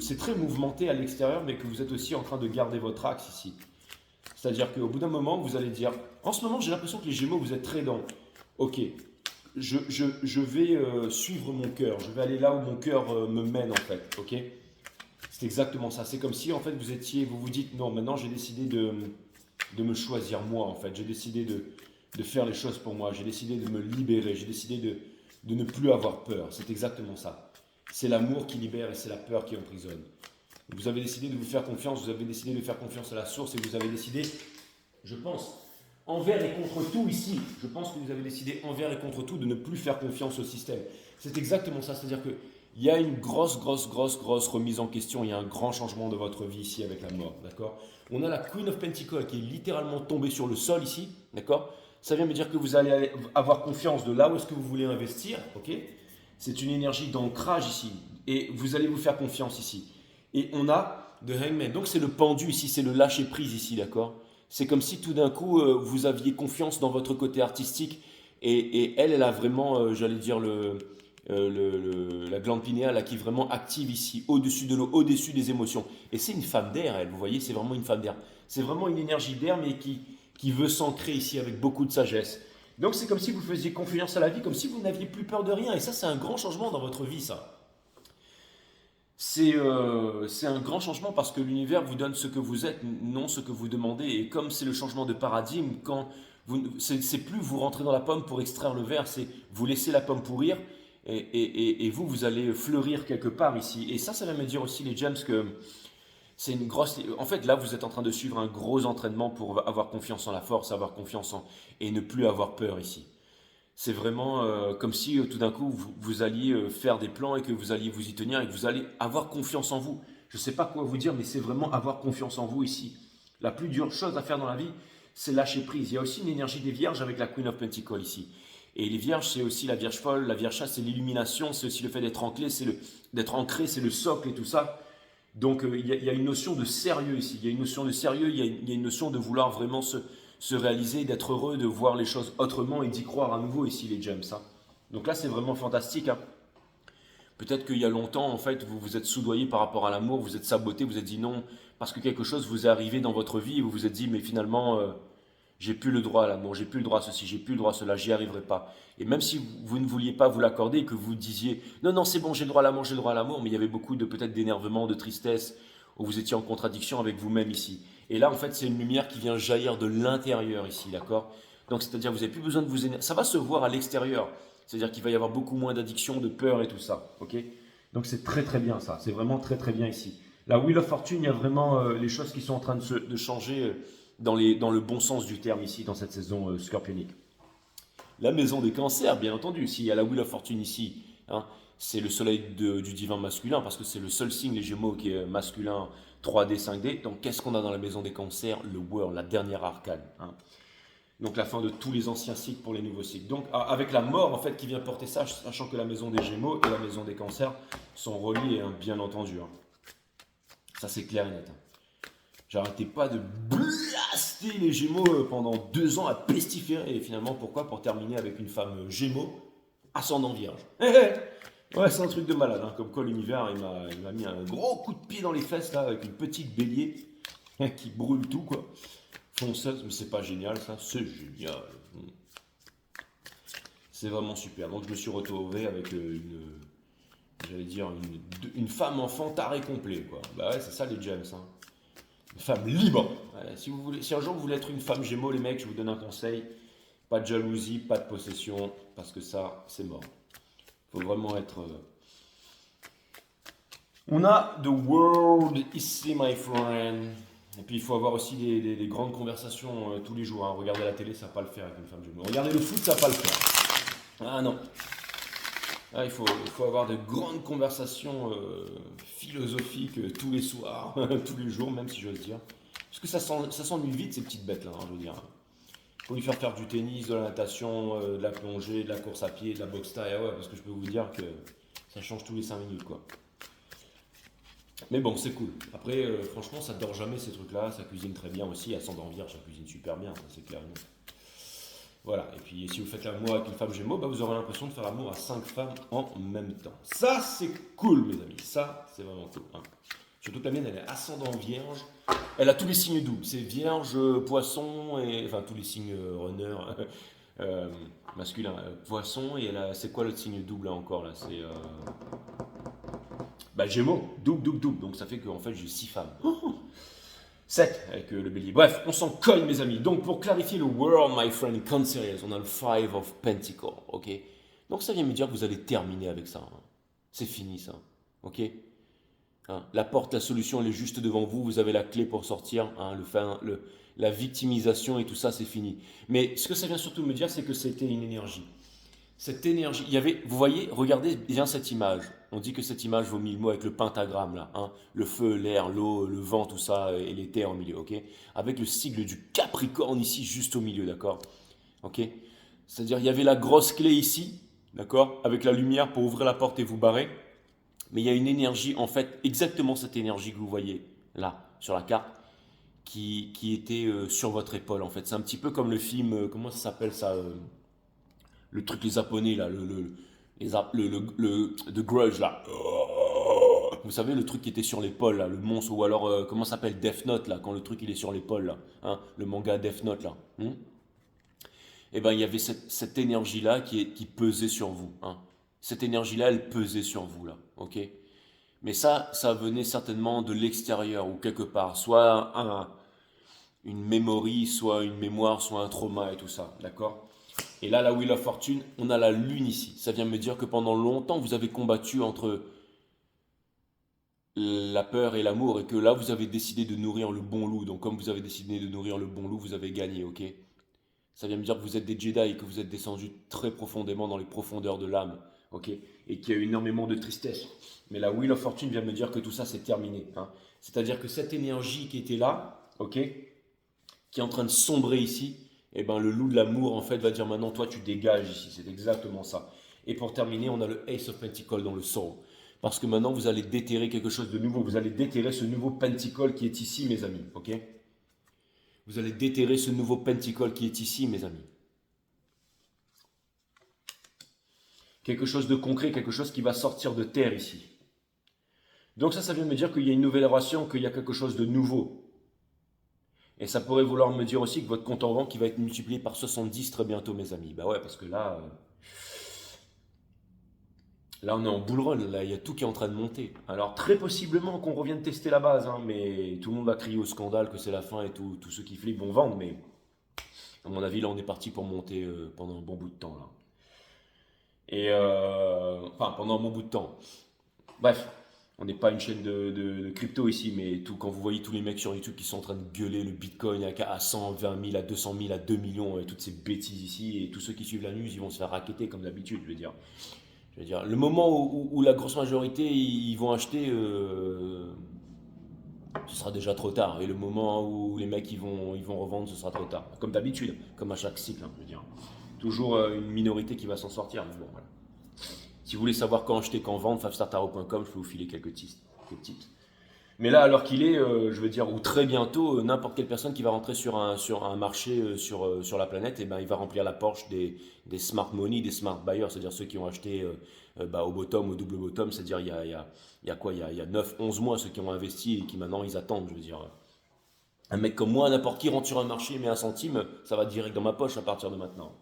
c'est très mouvementé à l'extérieur, mais que vous êtes aussi en train de garder votre axe ici. C'est-à-dire qu'au bout d'un moment, vous allez dire, en ce moment, j'ai l'impression que les Gémeaux, vous êtes très dans, ok, je vais suivre mon cœur, je vais aller là où mon cœur me mène en fait, ok? C'est exactement ça. C'est comme si en fait vous vous dites, non, maintenant j'ai décidé de me choisir moi en fait. J'ai décidé de faire les choses pour moi. J'ai décidé de me libérer. J'ai décidé de ne plus avoir peur. C'est exactement ça. C'est l'amour qui libère et c'est la peur qui emprisonne. Vous avez décidé de vous faire confiance. Vous avez décidé de faire confiance à la source et vous avez décidé, je pense, envers et contre tout ici. Je pense que vous avez décidé envers et contre tout de ne plus faire confiance au système. C'est exactement ça. C'est-à-dire que il y a une grosse remise en question. Il y a un grand changement de votre vie ici avec la mort. D'accord? On a la Queen of Pentacles qui est littéralement tombée sur le sol ici, d'accord? Ça vient me dire que vous allez avoir confiance de là où est-ce que vous voulez investir, ok? C'est une énergie d'ancrage ici, et vous allez vous faire confiance ici. Et on a The Hangman, donc c'est le pendu ici, c'est le lâcher prise ici, d'accord? C'est comme si tout d'un coup vous aviez confiance dans votre côté artistique, et elle a vraiment, j'allais dire la glande pinéale là, qui est vraiment active ici, au-dessus de l'eau, au-dessus des émotions. Et c'est une femme d'air, elle, vous voyez, c'est vraiment une femme d'air. C'est vraiment une énergie d'air, mais qui veut s'ancrer ici avec beaucoup de sagesse. Donc c'est comme si vous faisiez confiance à la vie, comme si vous n'aviez plus peur de rien. Et ça, c'est un grand changement dans votre vie, ça. C'est un grand changement parce que l'univers vous donne ce que vous êtes, non ce que vous demandez. Et comme c'est le changement de paradigme, quand c'est plus vous rentrez dans la pomme pour extraire le verre, c'est vous laissez la pomme pourrir et vous allez fleurir quelque part ici. Et ça va me dire aussi, les gems, que c'est une grosse. En fait, là, vous êtes en train de suivre un gros entraînement pour avoir confiance en la force, avoir confiance et ne plus avoir peur ici. C'est vraiment comme si tout d'un coup, vous alliez faire des plans et que vous alliez vous y tenir et que vous allez avoir confiance en vous. Je ne sais pas quoi vous dire, mais c'est vraiment avoir confiance en vous ici. La plus dure chose à faire dans la vie, c'est lâcher prise. Il y a aussi une énergie des vierges avec la Queen of Pentacles ici. Et les vierges, c'est aussi la vierge folle, la vierge chaste, c'est l'illumination, c'est aussi le fait d'être ancré, c'est le socle et tout ça. Donc il y a une notion de sérieux ici, il y a une notion de sérieux, il y a une notion de vouloir vraiment se réaliser, d'être heureux, de voir les choses autrement et d'y croire à nouveau ici, les gems. Hein. Donc là, c'est vraiment fantastique. Hein. Peut-être qu'il y a longtemps, en fait, vous vous êtes soudoyé par rapport à l'amour, vous êtes saboté, vous êtes dit non, parce que quelque chose vous est arrivé dans votre vie et vous vous êtes dit, mais finalement, j'ai plus le droit à l'amour, j'ai plus le droit à ceci, j'ai plus le droit à cela, j'y arriverai pas. Et même si vous ne vouliez pas vous l'accorder et que vous disiez, non, non, c'est bon, j'ai le droit à l'amour, j'ai le droit à l'amour, mais il y avait beaucoup de peut-être d'énervement, de tristesse, où vous étiez en contradiction avec vous-même ici. Et là, en fait, c'est une lumière qui vient jaillir de l'intérieur ici, d'accord? Donc, c'est-à-dire, vous n'avez plus besoin de vous énerver. Ça va se voir à l'extérieur. C'est-à-dire qu'il va y avoir beaucoup moins d'addiction, de peur et tout ça, ok? Donc, c'est très bien ça. C'est vraiment très bien ici. La Wheel of Fortune, il y a vraiment les choses qui sont en train de changer dans le bon sens du terme ici, dans cette saison scorpionique. La maison des cancers, bien entendu. S'il y a la Wheel of Fortune ici, hein, c'est le soleil du divin masculin, parce que c'est le seul signe, les Gémeaux, qui est masculin 3D, 5D. Donc, qu'est-ce qu'on a dans la maison des cancers? Le World, la dernière arcane. Hein. Donc, la fin de tous les anciens cycles pour les nouveaux cycles. Donc, avec la mort, en fait, qui vient porter ça, sachant que la maison des Gémeaux et la maison des cancers sont reliés, hein, bien entendu. Hein. Ça, c'est clair et net. Hein. J'arrêtais pas de blaster les Gémeaux pendant 2 ans à pestiférer. Et finalement, pourquoi? Pour terminer avec une femme Gémeaux, ascendant vierge. Ouais, c'est un truc de malade. Hein. Comme quoi, l'univers, il m'a mis un gros coup de pied dans les fesses, là, avec une petite bélier qui brûle tout, quoi. Fonceuse, mais c'est pas génial, ça. C'est génial. C'est vraiment super. Donc je me suis retrouvé avec j'allais dire, une femme enfant taré complet, quoi. Bah ouais, c'est ça les James, hein. Une femme libre. Ouais, si un jour vous voulez être une femme Gémeaux, les mecs, je vous donne un conseil. Pas de jalousie, pas de possession, parce que ça, c'est mort. Il faut vraiment être. On a The World Ici, my friend. Et puis il faut avoir aussi des grandes conversations tous les jours, hein. Regarder la télé, ça va pas le faire avec une femme Gémeaux. Regarder le foot, ça va pas le faire. Ah non. Ah, il faut avoir de grandes conversations philosophiques tous les soirs, tous les jours, même si j'ose dire. Parce que ça s'ennuie vite, ces petites bêtes-là, hein, je veux dire. Il faut lui faire du tennis, de la natation, de la plongée, de la course à pied, de la boxe taille. Ah ouais, parce que je peux vous dire que ça change tous les 5 minutes, quoi. Mais bon, c'est cool. Après, franchement, ça dort jamais ces trucs-là. Ça cuisine très bien aussi. À s'endort vierge, ça cuisine super bien, ça, c'est clair. Voilà. Et puis, si vous faites l'amour avec une femme Gémeaux, bah, vous aurez l'impression de faire l'amour à 5 femmes en même temps. Ça, c'est cool, mes amis. Ça, c'est vraiment cool, hein. Surtout que la mienne, elle est ascendant vierge. Elle a tous les signes doubles. C'est vierge, poisson, et enfin tous les signes runner, euh, masculin. Poisson, et c'est quoi l'autre signe double là encore là? C'est bah, Gémeaux, double, double, double. Donc ça fait qu'en fait j'ai 6 femmes. 7 avec le bélier. Bref, on s'en cogne, mes amis. Donc pour clarifier le world, my friend, Cancerius, on a le Five of Pentacles, ok? Donc ça vient me dire que vous allez terminer avec ça, hein. C'est fini ça, ok? Hein, la porte, la solution, elle est juste devant vous. Vous avez la clé pour sortir, hein, la victimisation et tout ça, c'est fini. Mais ce que ça vient surtout me dire, c'est que c'était une énergie. Cette énergie, vous voyez, regardez bien cette image. On dit que cette image vaut 1000 mots avec le pentagramme là, hein, le feu, l'air, l'eau, le vent, tout ça, et les terres au milieu, ok? Avec le sigle du Capricorne ici, juste au milieu, d'accord? Ok? C'est-à-dire, il y avait la grosse clé ici, d'accord? Avec la lumière pour ouvrir la porte et vous barrer. Mais il y a une énergie, en fait, exactement cette énergie que vous voyez là, sur la carte, qui était sur votre épaule, en fait. C'est un petit peu comme le film, comment ça s'appelle ça, le truc les japonais, là, The Grudge, là. Vous savez, le truc qui était sur l'épaule, là, le monstre, ou alors, comment ça s'appelle, Death Note, là, quand le truc il est sur l'épaule, là, hein, le manga Death Note, là. Eh ben, il y avait cette énergie-là qui pesait sur vous, hein. Cette énergie-là, elle pesait sur vous, là, ok? Mais ça venait certainement de l'extérieur ou quelque part, soit une mémoire, soit une mémoire, soit un trauma et tout ça, d'accord? Et là, la Wheel of Fortune, on a la lune ici. Ça vient me dire que pendant longtemps, vous avez combattu entre la peur et l'amour et que là, vous avez décidé de nourrir le bon loup. Donc, comme vous avez décidé de nourrir le bon loup, vous avez gagné, ok? Ça vient me dire que vous êtes des Jedi et que vous êtes descendus très profondément dans les profondeurs de l'âme, ok? Et qu'il y a eu énormément de tristesse. Mais la Wheel of Fortune vient me dire que tout ça, c'est terminé, hein. C'est-à-dire que cette énergie qui était là, ok? Qui est en train de sombrer ici, eh ben, le loup de l'amour, en fait, va dire maintenant, toi, tu dégages ici. C'est exactement ça. Et pour terminer, on a le Ace of Pentacles dans le soul. Parce que maintenant, vous allez déterrer quelque chose de nouveau. Vous allez déterrer ce nouveau Pentacle qui est ici, mes amis, ok? Vous allez déterrer ce nouveau Pentacle qui est ici, mes amis. Quelque chose de concret, quelque chose qui va sortir de terre ici. Donc ça vient me dire qu'il y a une nouvelle relation, qu'il y a quelque chose de nouveau. Et ça pourrait vouloir me dire aussi que votre compte en banque qui va être multiplié par 70 très bientôt, mes amis. Bah ouais, parce que là on est en bull run, là il y a tout qui est en train de monter. Alors très possiblement qu'on revienne tester la base, hein, mais tout le monde va crier au scandale que c'est la fin et tous ceux qui flippent vont vendre, mais à mon avis là on est parti pour monter pendant un bon bout de temps là. Et enfin pendant un bon bout de temps. Bref, on n'est pas une chaîne de crypto ici, mais quand vous voyez tous les mecs sur YouTube qui sont en train de gueuler le Bitcoin à 120 000, à 200 000, à 2 millions, et toutes ces bêtises ici, et tous ceux qui suivent la news, ils vont se faire racketter comme d'habitude, je veux dire. Le moment où la grosse majorité, ils vont acheter, ce sera déjà trop tard. Et le moment où les mecs, ils vont revendre, ce sera trop tard. Comme d'habitude, comme à chaque cycle, hein, je veux dire. Toujours une minorité qui va s'en sortir, mais bon, voilà. Si vous voulez savoir quand acheter, quand vendre, fivestartarot.com, je peux vous filer quelques tips. Mais là, alors qu'il est, je veux dire, ou très bientôt, n'importe quelle personne qui va rentrer sur un marché sur la planète, et ben, il va remplir la poche des smart money, des smart buyers, c'est-à-dire ceux qui ont acheté au bottom, au double bottom, c'est-à-dire il y a quoi, il y a 9, 11 mois, ceux qui ont investi et qui maintenant ils attendent, je veux dire. Un mec comme moi, n'importe qui rentre sur un marché, met un centime, ça va direct dans ma poche à partir de maintenant.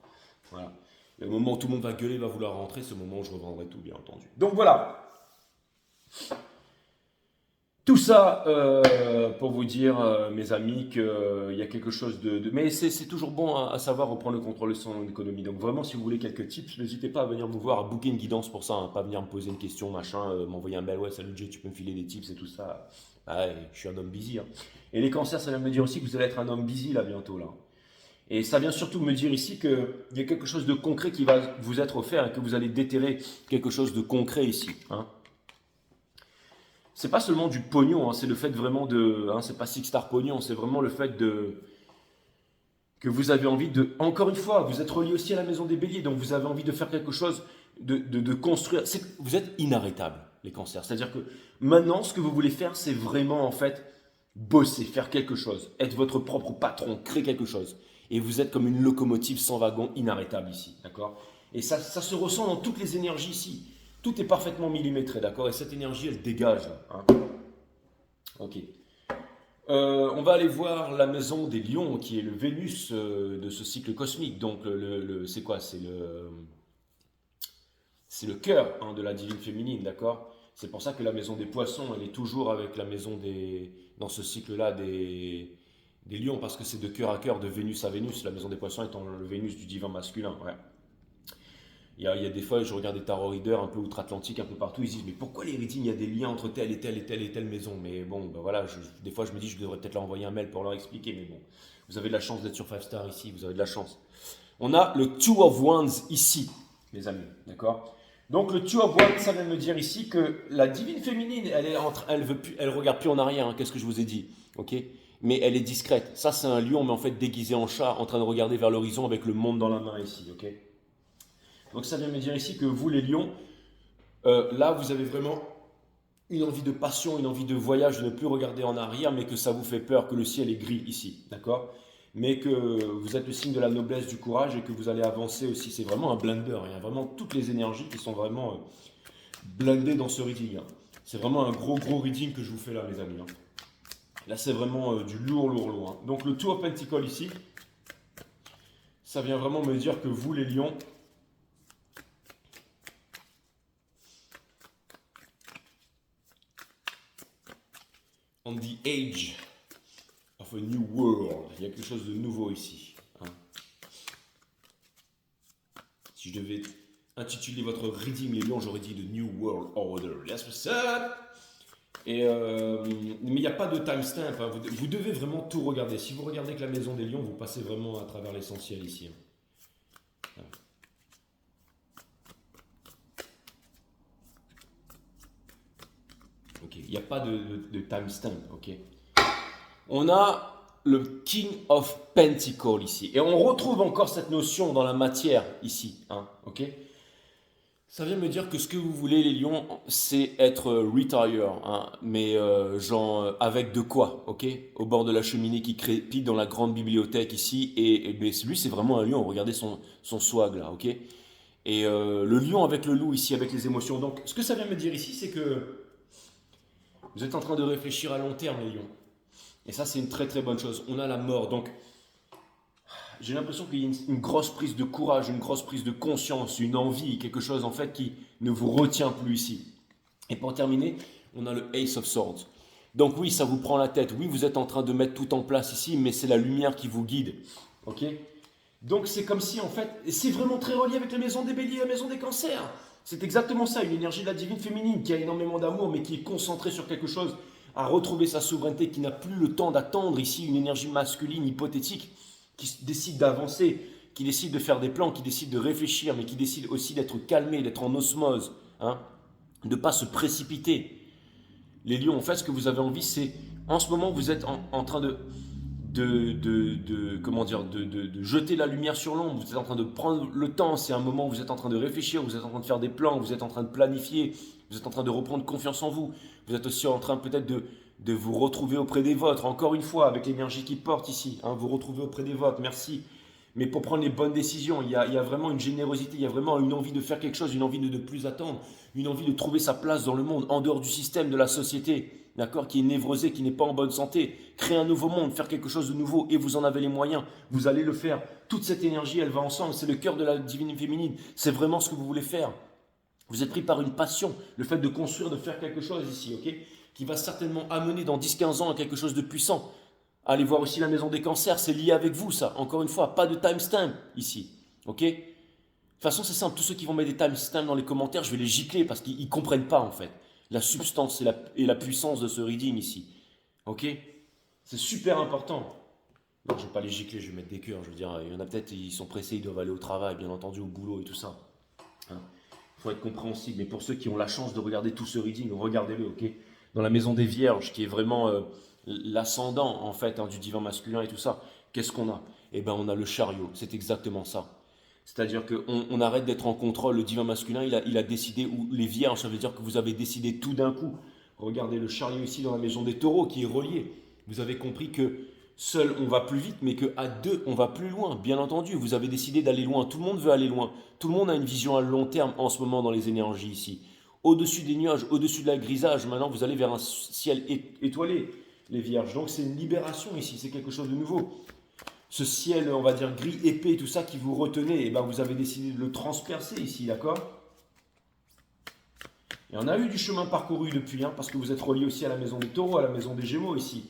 Voilà. Le moment où tout le monde va gueuler, va vouloir rentrer, c'est le moment où je revendrai tout, bien entendu. Donc voilà. Tout ça pour vous dire, mes amis, qu'il y a quelque chose Mais c'est toujours bon à savoir reprendre le contrôle de son économie. Donc vraiment, si vous voulez quelques tips, n'hésitez pas à venir me voir, à booker une guidance pour ça, hein, pas venir me poser une question, machin, m'envoyer un mail, ouais, salut Jay, tu peux me filer des tips et tout ça. Ah ouais, je suis un homme busy. Hein. Et les cancers, ça vient me dire aussi que vous allez être un homme busy là bientôt. Là. Et ça vient surtout me dire ici qu'il y a quelque chose de concret qui va vous être offert et que vous allez déterrer quelque chose de concret ici. Hein. C'est pas seulement du pognon, hein, c'est le fait vraiment de. Hein, c'est pas Six Star Pognon, c'est vraiment le fait de. Que vous avez envie de. Encore une fois, vous êtes relié aussi à la maison des béliers, donc vous avez envie de faire quelque chose, de construire. Vous êtes inarrêtable, les cancers. C'est-à-dire que maintenant, ce que vous voulez faire, c'est vraiment en fait bosser, faire quelque chose, être votre propre patron, créer quelque chose. Et vous êtes comme une locomotive sans wagon inarrêtable ici, d'accord? Et ça se ressent dans toutes les énergies ici. Tout est parfaitement millimétré, d'accord? Et cette énergie, elle dégage. Hein. Ok. On va aller voir la maison des lions, qui est le Vénus de ce cycle cosmique. Donc, c'est quoi? C'est le cœur hein, de la divine féminine, d'accord? C'est pour ça que la maison des poissons, elle est toujours avec la maison des... Dans ce cycle-là des lions, parce que c'est de cœur à cœur, de Vénus à Vénus. La maison des poissons étant le Vénus du divin masculin, ouais. Il y a des fois, je regarde des tarot readers un peu outre-Atlantique, un peu partout, ils disent mais pourquoi les readings, il y a des liens entre telle et telle et telle et telle maison? Mais bon, ben voilà, des fois je me dis je devrais peut-être leur envoyer un mail pour leur expliquer, mais bon, vous avez de la chance d'être sur 5 Star ici, vous avez de la chance. On a le Two of Wands ici, mes amis, d'accord? Donc le Two of Wands, ça vient me dire ici que la divine féminine, elle regarde plus en arrière, hein, qu'est-ce que je vous ai dit, ok? Mais elle est discrète. Ça c'est un lion, mais en fait déguisé en chat, en train de regarder vers l'horizon avec le monde dans la main ici, ok? Donc ça vient me dire ici que vous les lions, là vous avez vraiment une envie de passion, une envie de voyage, de ne plus regarder en arrière, mais que ça vous fait peur, que le ciel est gris ici, d'accord? Mais que vous êtes le signe de la noblesse, du courage et que vous allez avancer aussi. C'est vraiment un blender, il y a vraiment toutes les énergies qui sont vraiment blindées dans ce reading. Hein. C'est vraiment un gros reading que je vous fais là mes amis. Hein. Là c'est vraiment du lourd. Hein. Donc le Two of Pentacles ici, ça vient vraiment me dire que vous les lions, on the age of a new world. Il y a quelque chose de nouveau ici. Hein. Si je devais intituler votre reading les lions, j'aurais dit The New World Order. Yes, what's up? Mais il n'y a pas de timestamp. Hein. Vous devez vraiment tout regarder. Si vous regardez que la maison des lions, vous passez vraiment à travers l'essentiel ici. Hein. Okay. Il n'y a pas de timestamp. Okay. On a le King of Pentacles ici. Et on retrouve encore cette notion dans la matière ici. Hein, okay. Ça vient me dire que ce que vous voulez, les lions, c'est être retire. Hein, mais genre avec de quoi, ok? Au bord de la cheminée qui crépite dans la grande bibliothèque ici. Et lui, c'est vraiment un lion. Regardez son swag là, ok? Et le lion avec le loup ici, avec les émotions. Donc, ce que ça vient me dire ici, c'est que vous êtes en train de réfléchir à long terme, les lions. Et ça, c'est une très très bonne chose. On a la mort. Donc, j'ai l'impression qu'il y a une grosse prise de courage, une grosse prise de conscience, une envie, quelque chose en fait qui ne vous retient plus ici. Et pour terminer, on a le Ace of Swords. Donc oui, ça vous prend la tête. Oui, vous êtes en train de mettre tout en place ici, mais c'est la lumière qui vous guide. Ok? Donc c'est comme si en fait, c'est vraiment très relié avec la maison des béliers, la maison des cancers. C'est exactement ça, une énergie de la divine féminine qui a énormément d'amour, mais qui est concentrée sur quelque chose, à retrouver sa souveraineté, qui n'a plus le temps d'attendre ici, une énergie masculine hypothétique, qui décide d'avancer, qui décide de faire des plans, qui décide de réfléchir, mais qui décide aussi d'être calmé, d'être en osmose, hein, de ne pas se précipiter. Les lions, en fait, ce que vous avez envie, c'est, en ce moment, vous êtes en train de jeter la lumière sur l'ombre, vous êtes en train de prendre le temps, c'est un moment où vous êtes en train de réfléchir, vous êtes en train de faire des plans, vous êtes en train de planifier, vous êtes en train de reprendre confiance en vous, vous êtes aussi en train peut-être de vous retrouver auprès des vôtres, encore une fois, avec l'énergie qui porte ici, hein, vous retrouver auprès des vôtres, merci mais pour prendre les bonnes décisions. Il y a vraiment une générosité, il y a vraiment une envie de faire quelque chose, une envie de ne plus attendre, une envie de trouver sa place dans le monde, en dehors du système, de la société, d'accord, qui est névrosée, qui n'est pas en bonne santé. Créer un nouveau monde, faire quelque chose de nouveau, et vous en avez les moyens, vous allez le faire. Toute cette énergie, elle va ensemble, c'est le cœur de la divine féminine, c'est vraiment ce que vous voulez faire. Vous êtes pris par une passion, le fait de construire, de faire quelque chose ici, ok, qui va certainement amener dans 10-15 ans à quelque chose de puissant. Allez voir aussi la maison des cancers, c'est lié avec vous ça. Encore une fois, pas de timestamp ici, ok. De toute façon, c'est simple, tous ceux qui vont mettre des timestamps dans les commentaires, je vais les gicler parce qu'ils ne comprennent pas en fait la substance et la puissance de ce reading ici, ok. C'est super important. Non, je ne vais pas les gicler, je vais mettre des cœurs, je veux dire, il y en a peut-être, ils sont pressés, ils doivent aller au travail, bien entendu, au boulot et tout ça. Hein. Il faut être compréhensible. Mais pour ceux qui ont la chance de regarder tout ce reading, regardez-le, ok. Dans la maison des vierges, qui est vraiment l'ascendant, en fait, du divin masculin et tout ça, qu'est-ce qu'on a? Eh bien, on a le chariot. C'est exactement ça. C'est-à-dire qu'on arrête d'être en contrôle. Le divin masculin, il a décidé, ou les vierges, ça veut dire que vous avez décidé tout d'un coup. Regardez le chariot ici dans la maison des taureaux qui est relié. Vous avez compris que seul on va plus vite, mais qu'à deux on va plus loin. Bien entendu, vous avez décidé d'aller loin. Tout le monde veut aller loin. Tout le monde a une vision à long terme en ce moment dans les énergies ici. Au-dessus des nuages, au-dessus de la grisage, maintenant vous allez vers un ciel étoilé, les vierges. Donc c'est une libération ici, c'est quelque chose de nouveau. Ce ciel, on va dire gris, épais, tout ça qui vous retenait, et ben vous avez décidé de le transpercer ici, d'accord? Et on a eu du chemin parcouru depuis, parce que vous êtes relié aussi à la maison des taureaux, à la maison des gémeaux ici.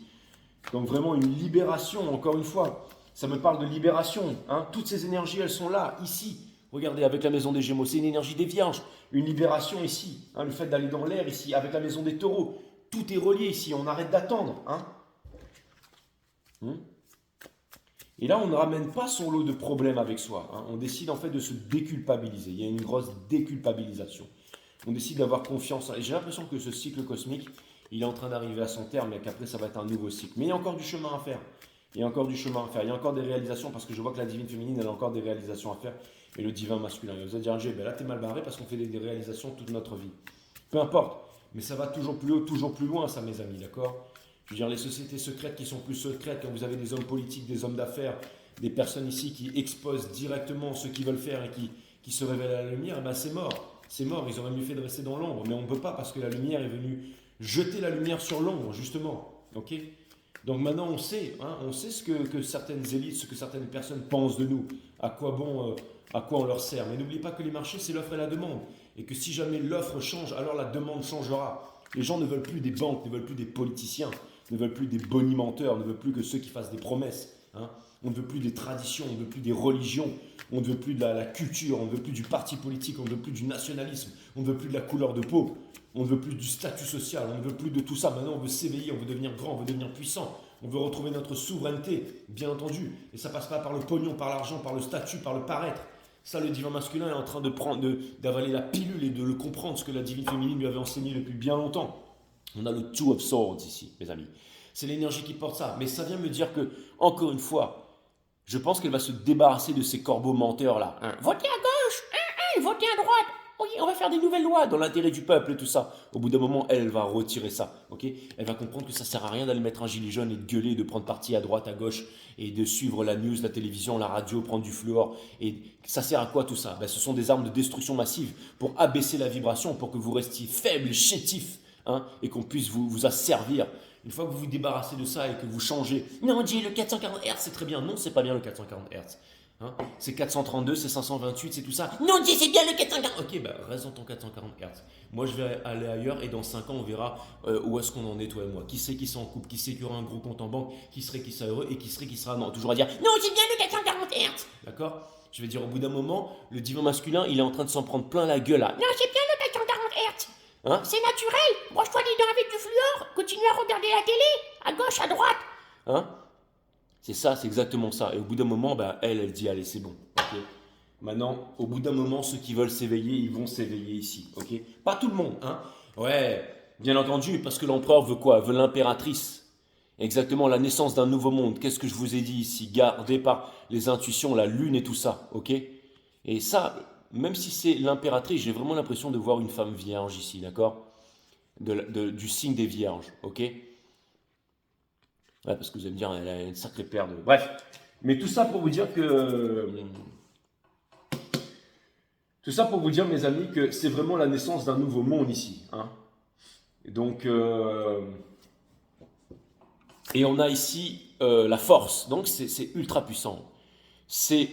Donc vraiment une libération, encore une fois. Ça me parle de libération. Toutes ces énergies, elles sont là, ici. Regardez, avec la maison des Gémeaux, c'est une énergie des vierges. Une libération ici. Le fait d'aller dans l'air ici, avec la maison des taureaux. Tout est relié ici, on arrête d'attendre. Et là, on ne ramène pas son lot de problèmes avec soi. On décide en fait de se déculpabiliser. Il y a une grosse déculpabilisation. On décide d'avoir confiance. Et j'ai l'impression que ce cycle cosmique, il est en train d'arriver à son terme et qu'après, ça va être un nouveau cycle. Mais il y a encore du chemin à faire. Il y a encore du chemin à faire. Il y a encore des réalisations parce que je vois que la divine féminine, elle a encore des réalisations à faire. Et le divin masculin. Et vous allez dire, Angé, ben là, t'es mal barré parce qu'on fait des réalisations toute notre vie. Peu importe. Mais ça va toujours plus haut, toujours plus loin, ça, mes amis, d'accord? Je veux dire, les sociétés secrètes qui sont plus secrètes, quand vous avez des hommes politiques, des hommes d'affaires, des personnes ici qui exposent directement ce qu'ils veulent faire et qui se révèlent à la lumière, ben c'est mort. C'est mort. Ils auraient mieux fait de rester dans l'ombre. Mais on ne peut pas parce que la lumière est venue jeter la lumière sur l'ombre, justement. Ok? Donc maintenant, on sait ce que certaines élites, ce que certaines personnes pensent de nous, à quoi on leur sert. Mais n'oubliez pas que les marchés, c'est l'offre et la demande. Et que si jamais l'offre change, alors la demande changera. Les gens ne veulent plus des banques, ne veulent plus des politiciens, ne veulent plus des bonimenteurs, ne veulent plus que ceux qui fassent des promesses. On ne veut plus des traditions, on ne veut plus des religions, on ne veut plus de la culture, on ne veut plus du parti politique, on ne veut plus du nationalisme, on ne veut plus de la couleur de peau. On ne veut plus du statut social, on ne veut plus de tout ça. Maintenant, on veut s'éveiller, on veut devenir grand, on veut devenir puissant. On veut retrouver notre souveraineté, bien entendu. Et ça passe pas par le pognon, par l'argent, par le statut, par le paraître. Ça, le divin masculin est en train d'avaler la pilule et de le comprendre, ce que la divine féminine lui avait enseigné depuis bien longtemps. On a le Two of Swords ici, mes amis. C'est l'énergie qui porte ça. Mais ça vient me dire que, encore une fois, je pense qu'elle va se débarrasser de ces corbeaux menteurs-là. Votez à gauche, votez à droite. Oui, on va faire des nouvelles lois dans l'intérêt du peuple et tout ça. Au bout d'un moment, elle va retirer ça. Ok? Elle va comprendre que ça ne sert à rien d'aller mettre un gilet jaune et de gueuler, de prendre parti à droite, à gauche et de suivre la news, la télévision, la radio, prendre du fluor. Et ça sert à quoi tout ça? Ce sont des armes de destruction massive pour abaisser la vibration, pour que vous restiez faible, chétif, et qu'on puisse vous asservir. Une fois que vous vous débarrassez de ça et que vous changez, non, dis le 440 Hz, c'est très bien. Non, c'est pas bien le 440 Hz. C'est 432, c'est 528, c'est tout ça. Non, dis, c'est bien le 440. Ok, reste dans ton 440 Hz. Moi, je vais aller ailleurs et dans 5 ans, on verra où est-ce qu'on en est, toi et moi. Qui c'est qui s'en couple, qui c'est qui aura un gros compte en banque, qui sera heureux et qui sera non, toujours à dire non, c'est bien le 440 Hz. D'accord? Je vais dire au bout d'un moment, le divin masculin, il est en train de s'en prendre plein la gueule là. Non, c'est bien le 440 Hz. C'est naturel. Broche-toi les dents avec du fluor. Continue à regarder la télé, à gauche, à droite. C'est ça, c'est exactement ça. Et au bout d'un moment, elle dit, allez, c'est bon. Okay. Maintenant, au bout d'un moment, ceux qui veulent s'éveiller, ils vont s'éveiller ici. Okay. Pas tout le monde. Ouais, bien entendu, parce que l'empereur veut quoi? Veut l'impératrice. Exactement, la naissance d'un nouveau monde. Qu'est-ce que je vous ai dit ici? Gardé par les intuitions, la lune et tout ça. Ok. Et ça, même si c'est l'impératrice, j'ai vraiment l'impression de voir une femme vierge ici, d'accord? Du signe des vierges, ok? Ouais, parce que vous allez me dire, elle a une sacrée paire de... Bref, Mais tout ça pour vous dire que... Tout ça pour vous dire, mes amis, que c'est vraiment la naissance d'un nouveau monde ici. Hein. Et donc, et on a ici la force. Donc, c'est ultra puissant. C'est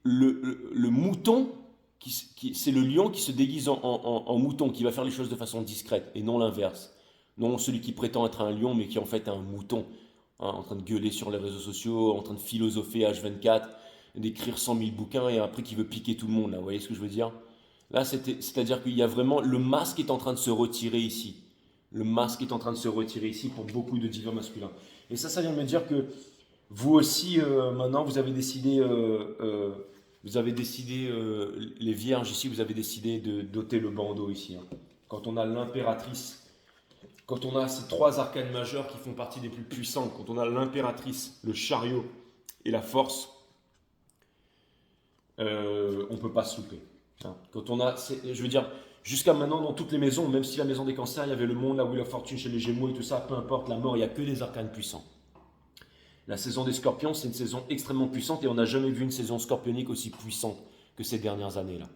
le mouton, c'est le lion qui se déguise en mouton, qui va faire les choses de façon discrète, et non l'inverse. Non celui qui prétend être un lion, mais qui en fait est un mouton, hein, en train de gueuler sur les réseaux sociaux, en train de philosopher H24, d'écrire 100 000 bouquins, et après qui veut piquer tout le monde, là, vous voyez ce que je veux dire? Là, c'est-à-dire qu'il y a vraiment, le masque est en train de se retirer ici. Le masque est en train de se retirer ici pour beaucoup de divins masculins. Et ça vient de me dire que vous aussi, maintenant, vous avez décidé, les vierges ici, vous avez décidé d'ôter le bandeau ici. Hein. Quand on a l'impératrice, quand on a ces trois arcanes majeures qui font partie des plus puissants, quand on a l'impératrice, le chariot et la force, on ne peut pas se louper. Hein. Quand on a, je veux dire, jusqu'à maintenant, dans toutes les maisons, même si la maison des cancers, il y avait le monde, la Wheel of Fortune chez les Gémeaux et tout ça, peu importe la mort, il n'y a que des arcanes puissants. La saison des scorpions, c'est une saison extrêmement puissante et on n'a jamais vu une saison scorpionique aussi puissante que ces dernières années-là.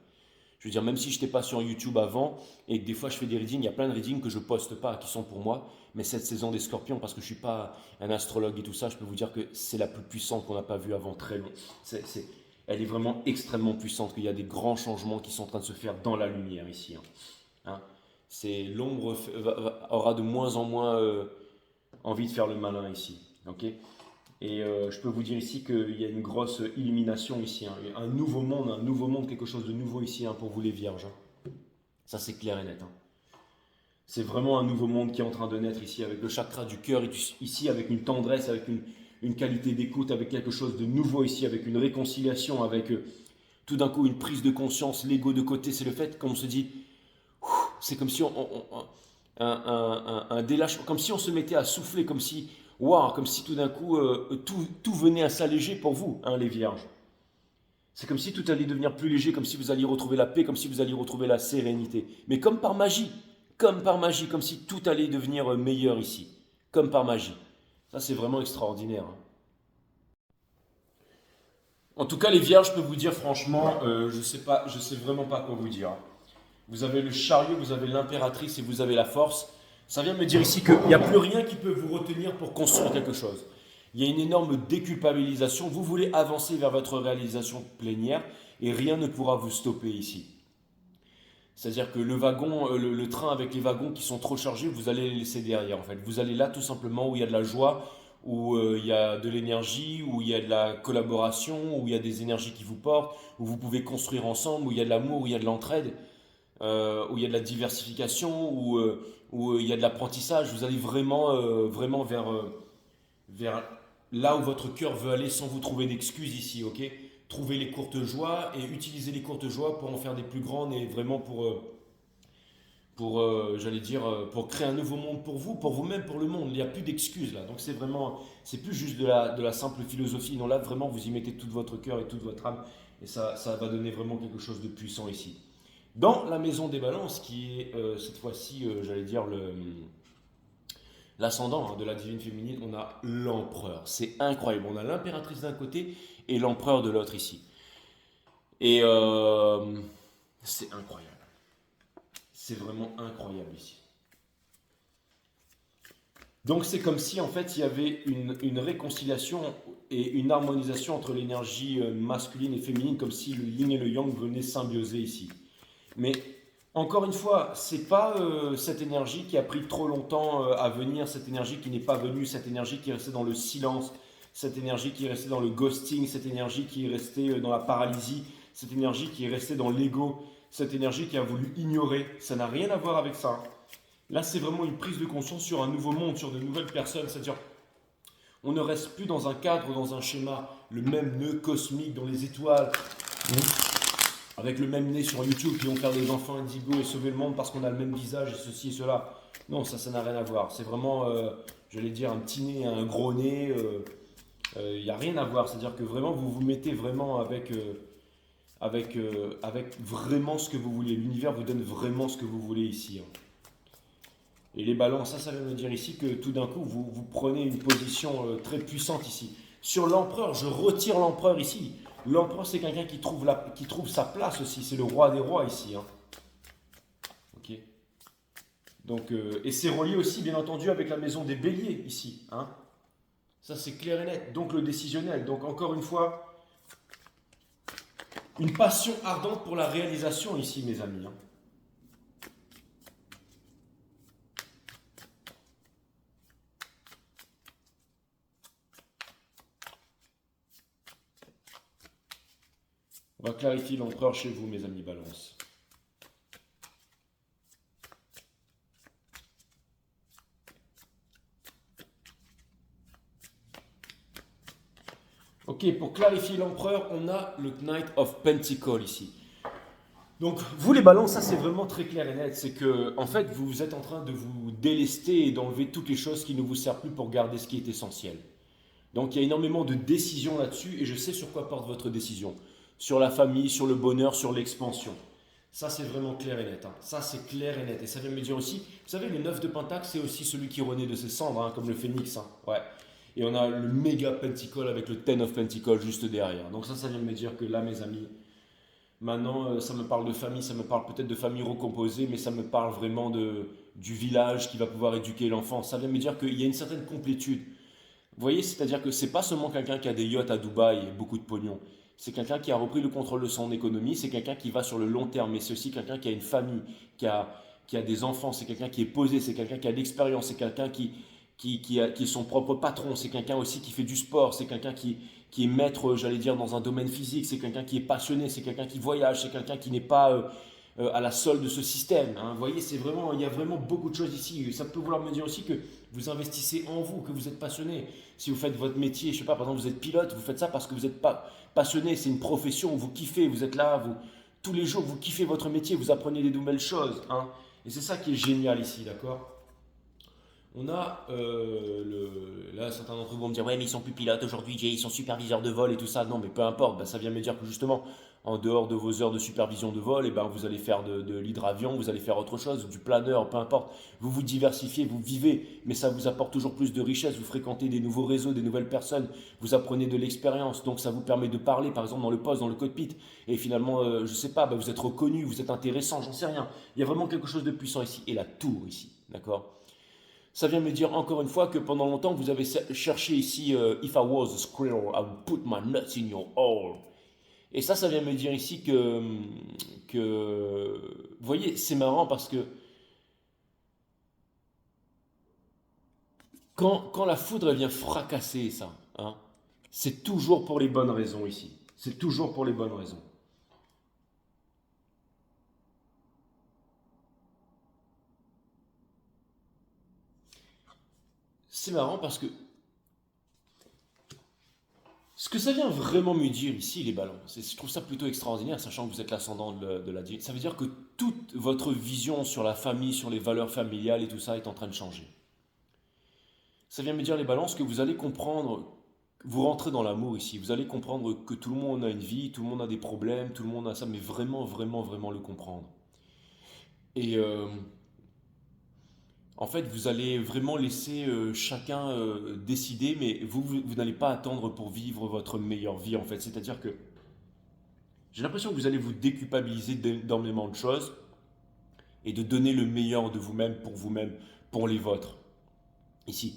Je veux dire, même si je n'étais pas sur YouTube avant et que des fois je fais des readings, il y a plein de readings que je ne poste pas, qui sont pour moi, mais cette saison des scorpions, parce que je ne suis pas un astrologue et tout ça, je peux vous dire que c'est la plus puissante qu'on n'a pas vue avant très longtemps. Elle est vraiment extrêmement puissante, qu'il y a des grands changements qui sont en train de se faire dans la lumière ici. Hein. L'ombre aura de moins en moins envie de faire le malin ici. Okay. Et je peux vous dire ici qu'il y a une grosse illumination ici, hein. Un nouveau monde, quelque chose de nouveau ici, hein, pour vous les vierges. Hein. Ça c'est clair et net. Hein. C'est vraiment un nouveau monde qui est en train de naître ici, avec le chakra du cœur, ici avec une tendresse, avec une qualité d'écoute, avec quelque chose de nouveau ici, avec une réconciliation, avec tout d'un coup une prise de conscience, l'ego de côté. C'est le fait qu'on se dit, c'est comme si un délâchement, comme si on se mettait à souffler, comme si... Wow, comme si tout d'un coup, tout venait à s'alléger pour vous, hein, les vierges. C'est comme si tout allait devenir plus léger, comme si vous alliez retrouver la paix, comme si vous alliez retrouver la sérénité. Mais comme par magie, comme si tout allait devenir meilleur ici. Comme par magie. Ça, c'est vraiment extraordinaire. Hein. En tout cas, les vierges, je peux vous dire franchement, je sais vraiment pas quoi vous dire. Hein. Vous avez le chariot, vous avez l'impératrice et vous avez la force. Ça vient me dire ici qu'il n'y a plus rien qui peut vous retenir pour construire quelque chose. Il y a une énorme déculpabilisation. Vous voulez avancer vers votre réalisation plénière et rien ne pourra vous stopper ici. C'est-à-dire que le wagon, le train avec les wagons qui sont trop chargés, vous allez les laisser derrière. En fait, vous allez là tout simplement où il y a de la joie, où il y a de l'énergie, où il y a de la collaboration, où il y a des énergies qui vous portent, où vous pouvez construire ensemble, où il y a de l'amour, où il y a de l'entraide. Où il y a de la diversification, où il y a de l'apprentissage. Vous allez vraiment vers là où votre cœur veut aller sans vous trouver d'excuses ici, ok? Trouvez les courtes joies et utilisez les courtes joies pour en faire des plus grandes et vraiment j'allais dire, pour créer un nouveau monde pour vous-même, pour le monde. Il n'y a plus d'excuses là. Donc c'est plus juste de la simple philosophie. Non, là vraiment vous y mettez tout votre cœur et toute votre âme et ça va donner vraiment quelque chose de puissant ici. Dans la maison des balances, qui est cette fois-ci, j'allais dire, l'ascendant, hein, de la divine féminine, on a l'empereur. C'est incroyable. On a l'impératrice d'un côté et l'empereur de l'autre ici. Et c'est incroyable. C'est vraiment incroyable ici. Donc c'est comme si en fait il y avait une réconciliation et une harmonisation entre l'énergie masculine et féminine, comme si le yin et le yang venaient symbioser ici. Mais encore une fois, c'est pas cette énergie qui a pris trop longtemps à venir, cette énergie qui n'est pas venue, cette énergie qui est restée dans le silence, cette énergie qui est restée dans le ghosting, cette énergie qui est restée dans la paralysie, cette énergie qui est restée dans l'ego, cette énergie qui a voulu ignorer. Ça n'a rien à voir avec ça. Là, c'est vraiment une prise de conscience sur un nouveau monde, sur de nouvelles personnes. C'est-à-dire, on ne reste plus dans un cadre, dans un schéma, le même nœud cosmique dans les étoiles. Avec le même nez sur YouTube qui vont faire des enfants indigo et sauver le monde parce qu'on a le même visage et ceci et cela. Non, ça n'a rien à voir. C'est vraiment, j'allais dire, un petit nez, un gros nez. Il n'y a rien à voir. C'est-à-dire que vraiment, vous vous mettez vraiment avec vraiment ce que vous voulez. L'univers vous donne vraiment ce que vous voulez ici. Hein. Et les balances, ça veut me dire ici que tout d'un coup, vous prenez une position très puissante ici. Sur l'empereur, je retire l'empereur ici. L'empereur, c'est quelqu'un qui trouve sa place aussi. C'est le roi des rois ici. Hein. Ok. Donc, et c'est relié aussi, bien entendu, avec la maison des béliers ici. Hein. Ça, c'est clair et net. Donc, le décisionnel. Donc, encore une fois, une passion ardente pour la réalisation ici, mes amis. Hein. On va clarifier l'empereur chez vous, mes amis Balance. Ok, pour clarifier l'empereur, on a le Knight of Pentacles ici. Donc, vous les balances, ça c'est vraiment très clair et net. C'est que, en fait, vous êtes en train de vous délester et d'enlever toutes les choses qui ne vous servent plus pour garder ce qui est essentiel. Donc, il y a énormément de décisions là-dessus et je sais sur quoi porte votre décision. Sur la famille, sur le bonheur, sur l'expansion. Ça, c'est vraiment clair et net. Hein. Ça, c'est clair et net. Et ça vient me dire aussi, vous savez, le 9 de Pentacle, c'est aussi celui qui renaît de ses cendres, hein, comme le phénix. Hein. Ouais. Et on a le méga Pentacle avec le Ten of Pentacles juste derrière. Donc ça vient de me dire que là, mes amis, maintenant, ça me parle de famille, ça me parle peut-être de famille recomposée, mais ça me parle vraiment du village qui va pouvoir éduquer l'enfant. Ça vient me dire qu'il y a une certaine complétude. Vous voyez, c'est-à-dire que c'est pas seulement quelqu'un qui a des yachts à Dubaï et beaucoup de pognon. C'est quelqu'un qui a repris le contrôle de son économie, c'est quelqu'un qui va sur le long terme, mais c'est aussi quelqu'un qui a une famille, qui a des enfants, c'est quelqu'un qui est posé, c'est quelqu'un qui a de l'expérience, c'est quelqu'un qui est son propre patron, c'est quelqu'un aussi qui fait du sport, c'est quelqu'un qui est maître, j'allais dire, dans un domaine physique, c'est quelqu'un qui est passionné, c'est quelqu'un qui voyage, c'est quelqu'un qui n'est pas à la solde de ce système. Hein. Vous voyez, il y a vraiment beaucoup de choses ici. Ça peut vouloir me dire aussi que vous investissez en vous, que vous êtes passionné. Si vous faites votre métier, je sais pas, par exemple, vous êtes pilote, vous faites ça parce que vous êtes pas passionné, c'est une profession, vous kiffez, vous êtes là, tous les jours, vous kiffez votre métier, vous apprenez des nouvelles choses. Hein. Et c'est ça qui est génial ici, d'accord? On a là, certains d'entre vous vont me dire ouais, mais ils sont plus pilotes aujourd'hui, Jay, ils sont superviseurs de vol et tout ça. Non, mais peu importe, ben, ça vient me dire que justement, en dehors de vos heures de supervision de vol, et ben, vous allez faire de l'hydravion, vous allez faire autre chose, du planeur, peu importe. Vous vous diversifiez, vous vivez, mais ça vous apporte toujours plus de richesse. Vous fréquentez des nouveaux réseaux, des nouvelles personnes, vous apprenez de l'expérience, donc ça vous permet de parler, par exemple, dans le poste, dans le cockpit. Et finalement, je sais pas, ben, vous êtes reconnu, vous êtes intéressant, j'en sais rien. Il y a vraiment quelque chose de puissant ici. Et la tour ici, d'accord? Ça vient me dire encore une fois que pendant longtemps, vous avez cherché ici If I was a squirrel, I would put my nuts in your hole. Et ça vient me dire ici vous voyez, c'est marrant parce que quand la foudre elle vient fracasser ça, hein, c'est toujours pour les bonnes raisons ici. C'est toujours pour les bonnes raisons. C'est marrant parce que ce que ça vient vraiment me dire ici, les balances, et je trouve ça plutôt extraordinaire, sachant que vous êtes l'ascendant de la Dite, ça veut dire que toute votre vision sur la famille, sur les valeurs familiales et tout ça est en train de changer. Ça vient me dire, les balances, que vous allez comprendre, vous rentrez dans l'amour ici, vous allez comprendre que tout le monde a une vie, tout le monde a des problèmes, tout le monde a ça, mais vraiment, vraiment, vraiment le comprendre. Et en fait, vous allez vraiment laisser chacun décider, mais vous n'allez pas attendre pour vivre votre meilleure vie, en fait. C'est-à-dire que j'ai l'impression que vous allez vous déculpabiliser d'énormément de choses et de donner le meilleur de vous-même, pour les vôtres. Ici,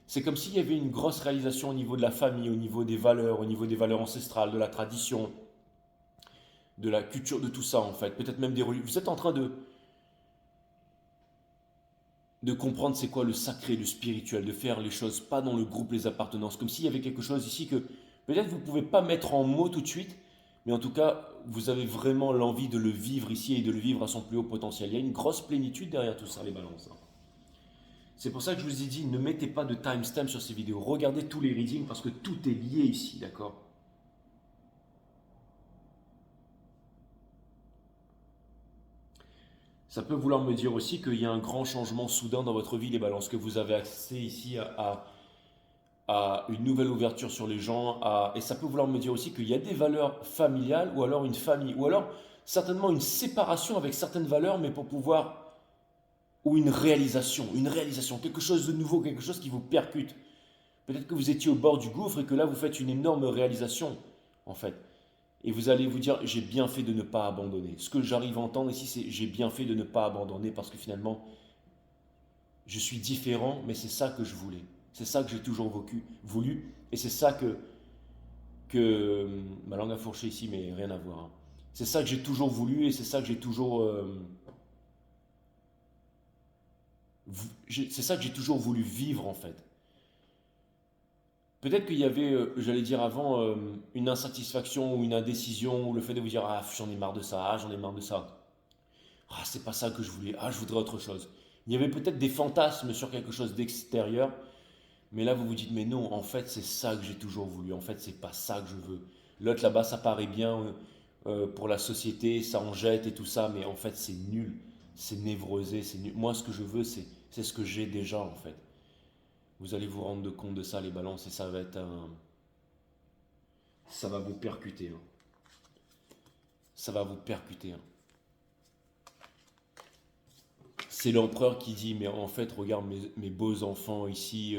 c'est comme s'il y avait une grosse réalisation au niveau de la famille, au niveau des valeurs ancestrales, de la tradition, de la culture, de tout ça, en fait. Peut-être même des religions. Vous êtes en train de comprendre c'est quoi le sacré, le spirituel, de faire les choses pas dans le groupe, les appartenances, comme s'il y avait quelque chose ici que peut-être vous ne pouvez pas mettre en mots tout de suite, mais en tout cas, vous avez vraiment l'envie de le vivre ici et de le vivre à son plus haut potentiel. Il y a une grosse plénitude derrière tout ça, les balances. Hein. C'est pour ça que je vous ai dit, ne mettez pas de timestamp sur ces vidéos. Regardez tous les readings parce que tout est lié ici, d'accord? Ça peut vouloir me dire aussi qu'il y a un grand changement soudain dans votre vie, les balances, que vous avez accès ici à une nouvelle ouverture sur les gens. Et ça peut vouloir me dire aussi qu'il y a des valeurs familiales ou alors une famille, ou alors certainement une séparation avec certaines valeurs, mais pour pouvoir, ou une réalisation, quelque chose de nouveau, quelque chose qui vous percute. Peut-être que vous étiez au bord du gouffre et que là, vous faites une énorme réalisation, en fait. Et vous allez vous dire, j'ai bien fait de ne pas abandonner. Ce que j'arrive à entendre ici, c'est j'ai bien fait de ne pas abandonner parce que finalement, je suis différent, mais c'est ça que je voulais. C'est ça que j'ai toujours voulu. Et c'est ça que ma langue a fourché ici, mais rien à voir, hein. C'est ça que j'ai toujours voulu et c'est ça que j'ai toujours, c'est ça que j'ai toujours voulu vivre en fait. Peut-être qu'il y avait, j'allais dire avant, une insatisfaction ou une indécision ou le fait de vous dire ah j'en ai marre de ça, ah j'en ai marre de ça, ah c'est pas ça que je voulais, ah je voudrais autre chose. Il y avait peut-être des fantasmes sur quelque chose d'extérieur, mais là vous vous dites mais non, en fait c'est ça que j'ai toujours voulu, en fait c'est pas ça que je veux. L'autre là-bas ça paraît bien pour la société, ça en jette et tout ça, mais en fait c'est nul, c'est névrosé, c'est nul. Moi ce que je veux c'est ce que j'ai déjà en fait. Vous allez vous rendre compte de ça les balances et ça va être un, ça va vous percuter, hein. Ça va vous percuter, hein. C'est l'empereur qui dit, mais en fait, regarde mes beaux enfants ici,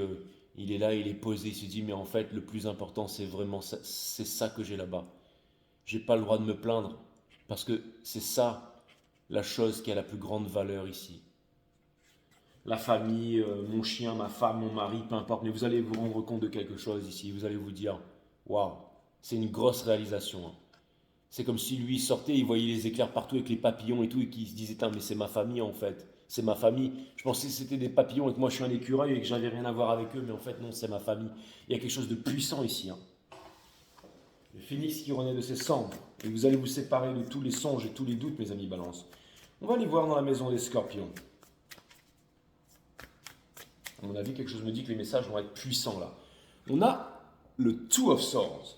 il est là, il est posé, il se dit, mais en fait, le plus important, c'est vraiment ça, c'est ça que j'ai là-bas. J'ai pas le droit de me plaindre, parce que c'est ça, la chose qui a la plus grande valeur ici. La famille, mon chien, ma femme, mon mari, peu importe, mais vous allez vous rendre compte de quelque chose ici, vous allez vous dire, waouh, c'est une grosse réalisation, hein. C'est comme si lui sortait, il voyait les éclairs partout avec les papillons et tout, et qu'il se disait, mais c'est ma famille en fait. C'est ma famille. Je pensais que c'était des papillons et que moi je suis un écureuil et que j'avais rien à voir avec eux, mais en fait non, c'est ma famille. Il y a quelque chose de puissant ici, hein. Le phénix qui renaît de ses cendres. Et vous allez vous séparer de tous les songes et tous les doutes, mes amis Balance. On va aller voir dans la maison des scorpions. À mon avis, quelque chose me dit que les messages vont être puissants là. On a le Two of Swords.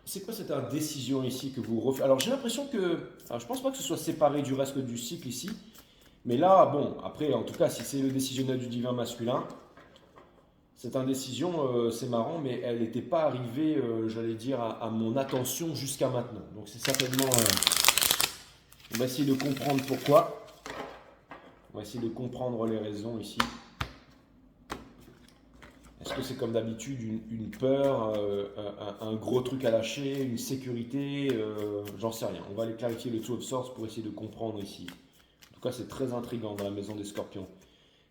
C'est quoi cette indécision ici que vous refaites? Alors j'ai l'impression que, alors je pense pas que ce soit séparé du reste du cycle ici, mais là, bon, après, en tout cas, si c'est le décisionnel du divin masculin, cette indécision, c'est marrant, mais elle n'était pas arrivée, j'allais dire, à mon attention jusqu'à maintenant. Donc c'est certainement, on va essayer de comprendre pourquoi, on va essayer de comprendre les raisons ici. Est-ce que c'est comme d'habitude une peur, un gros truc à lâcher, une sécurité, j'en sais rien. On va aller clarifier le Two of Swords pour essayer de comprendre ici. En tout cas, c'est très intriguant dans la maison des scorpions.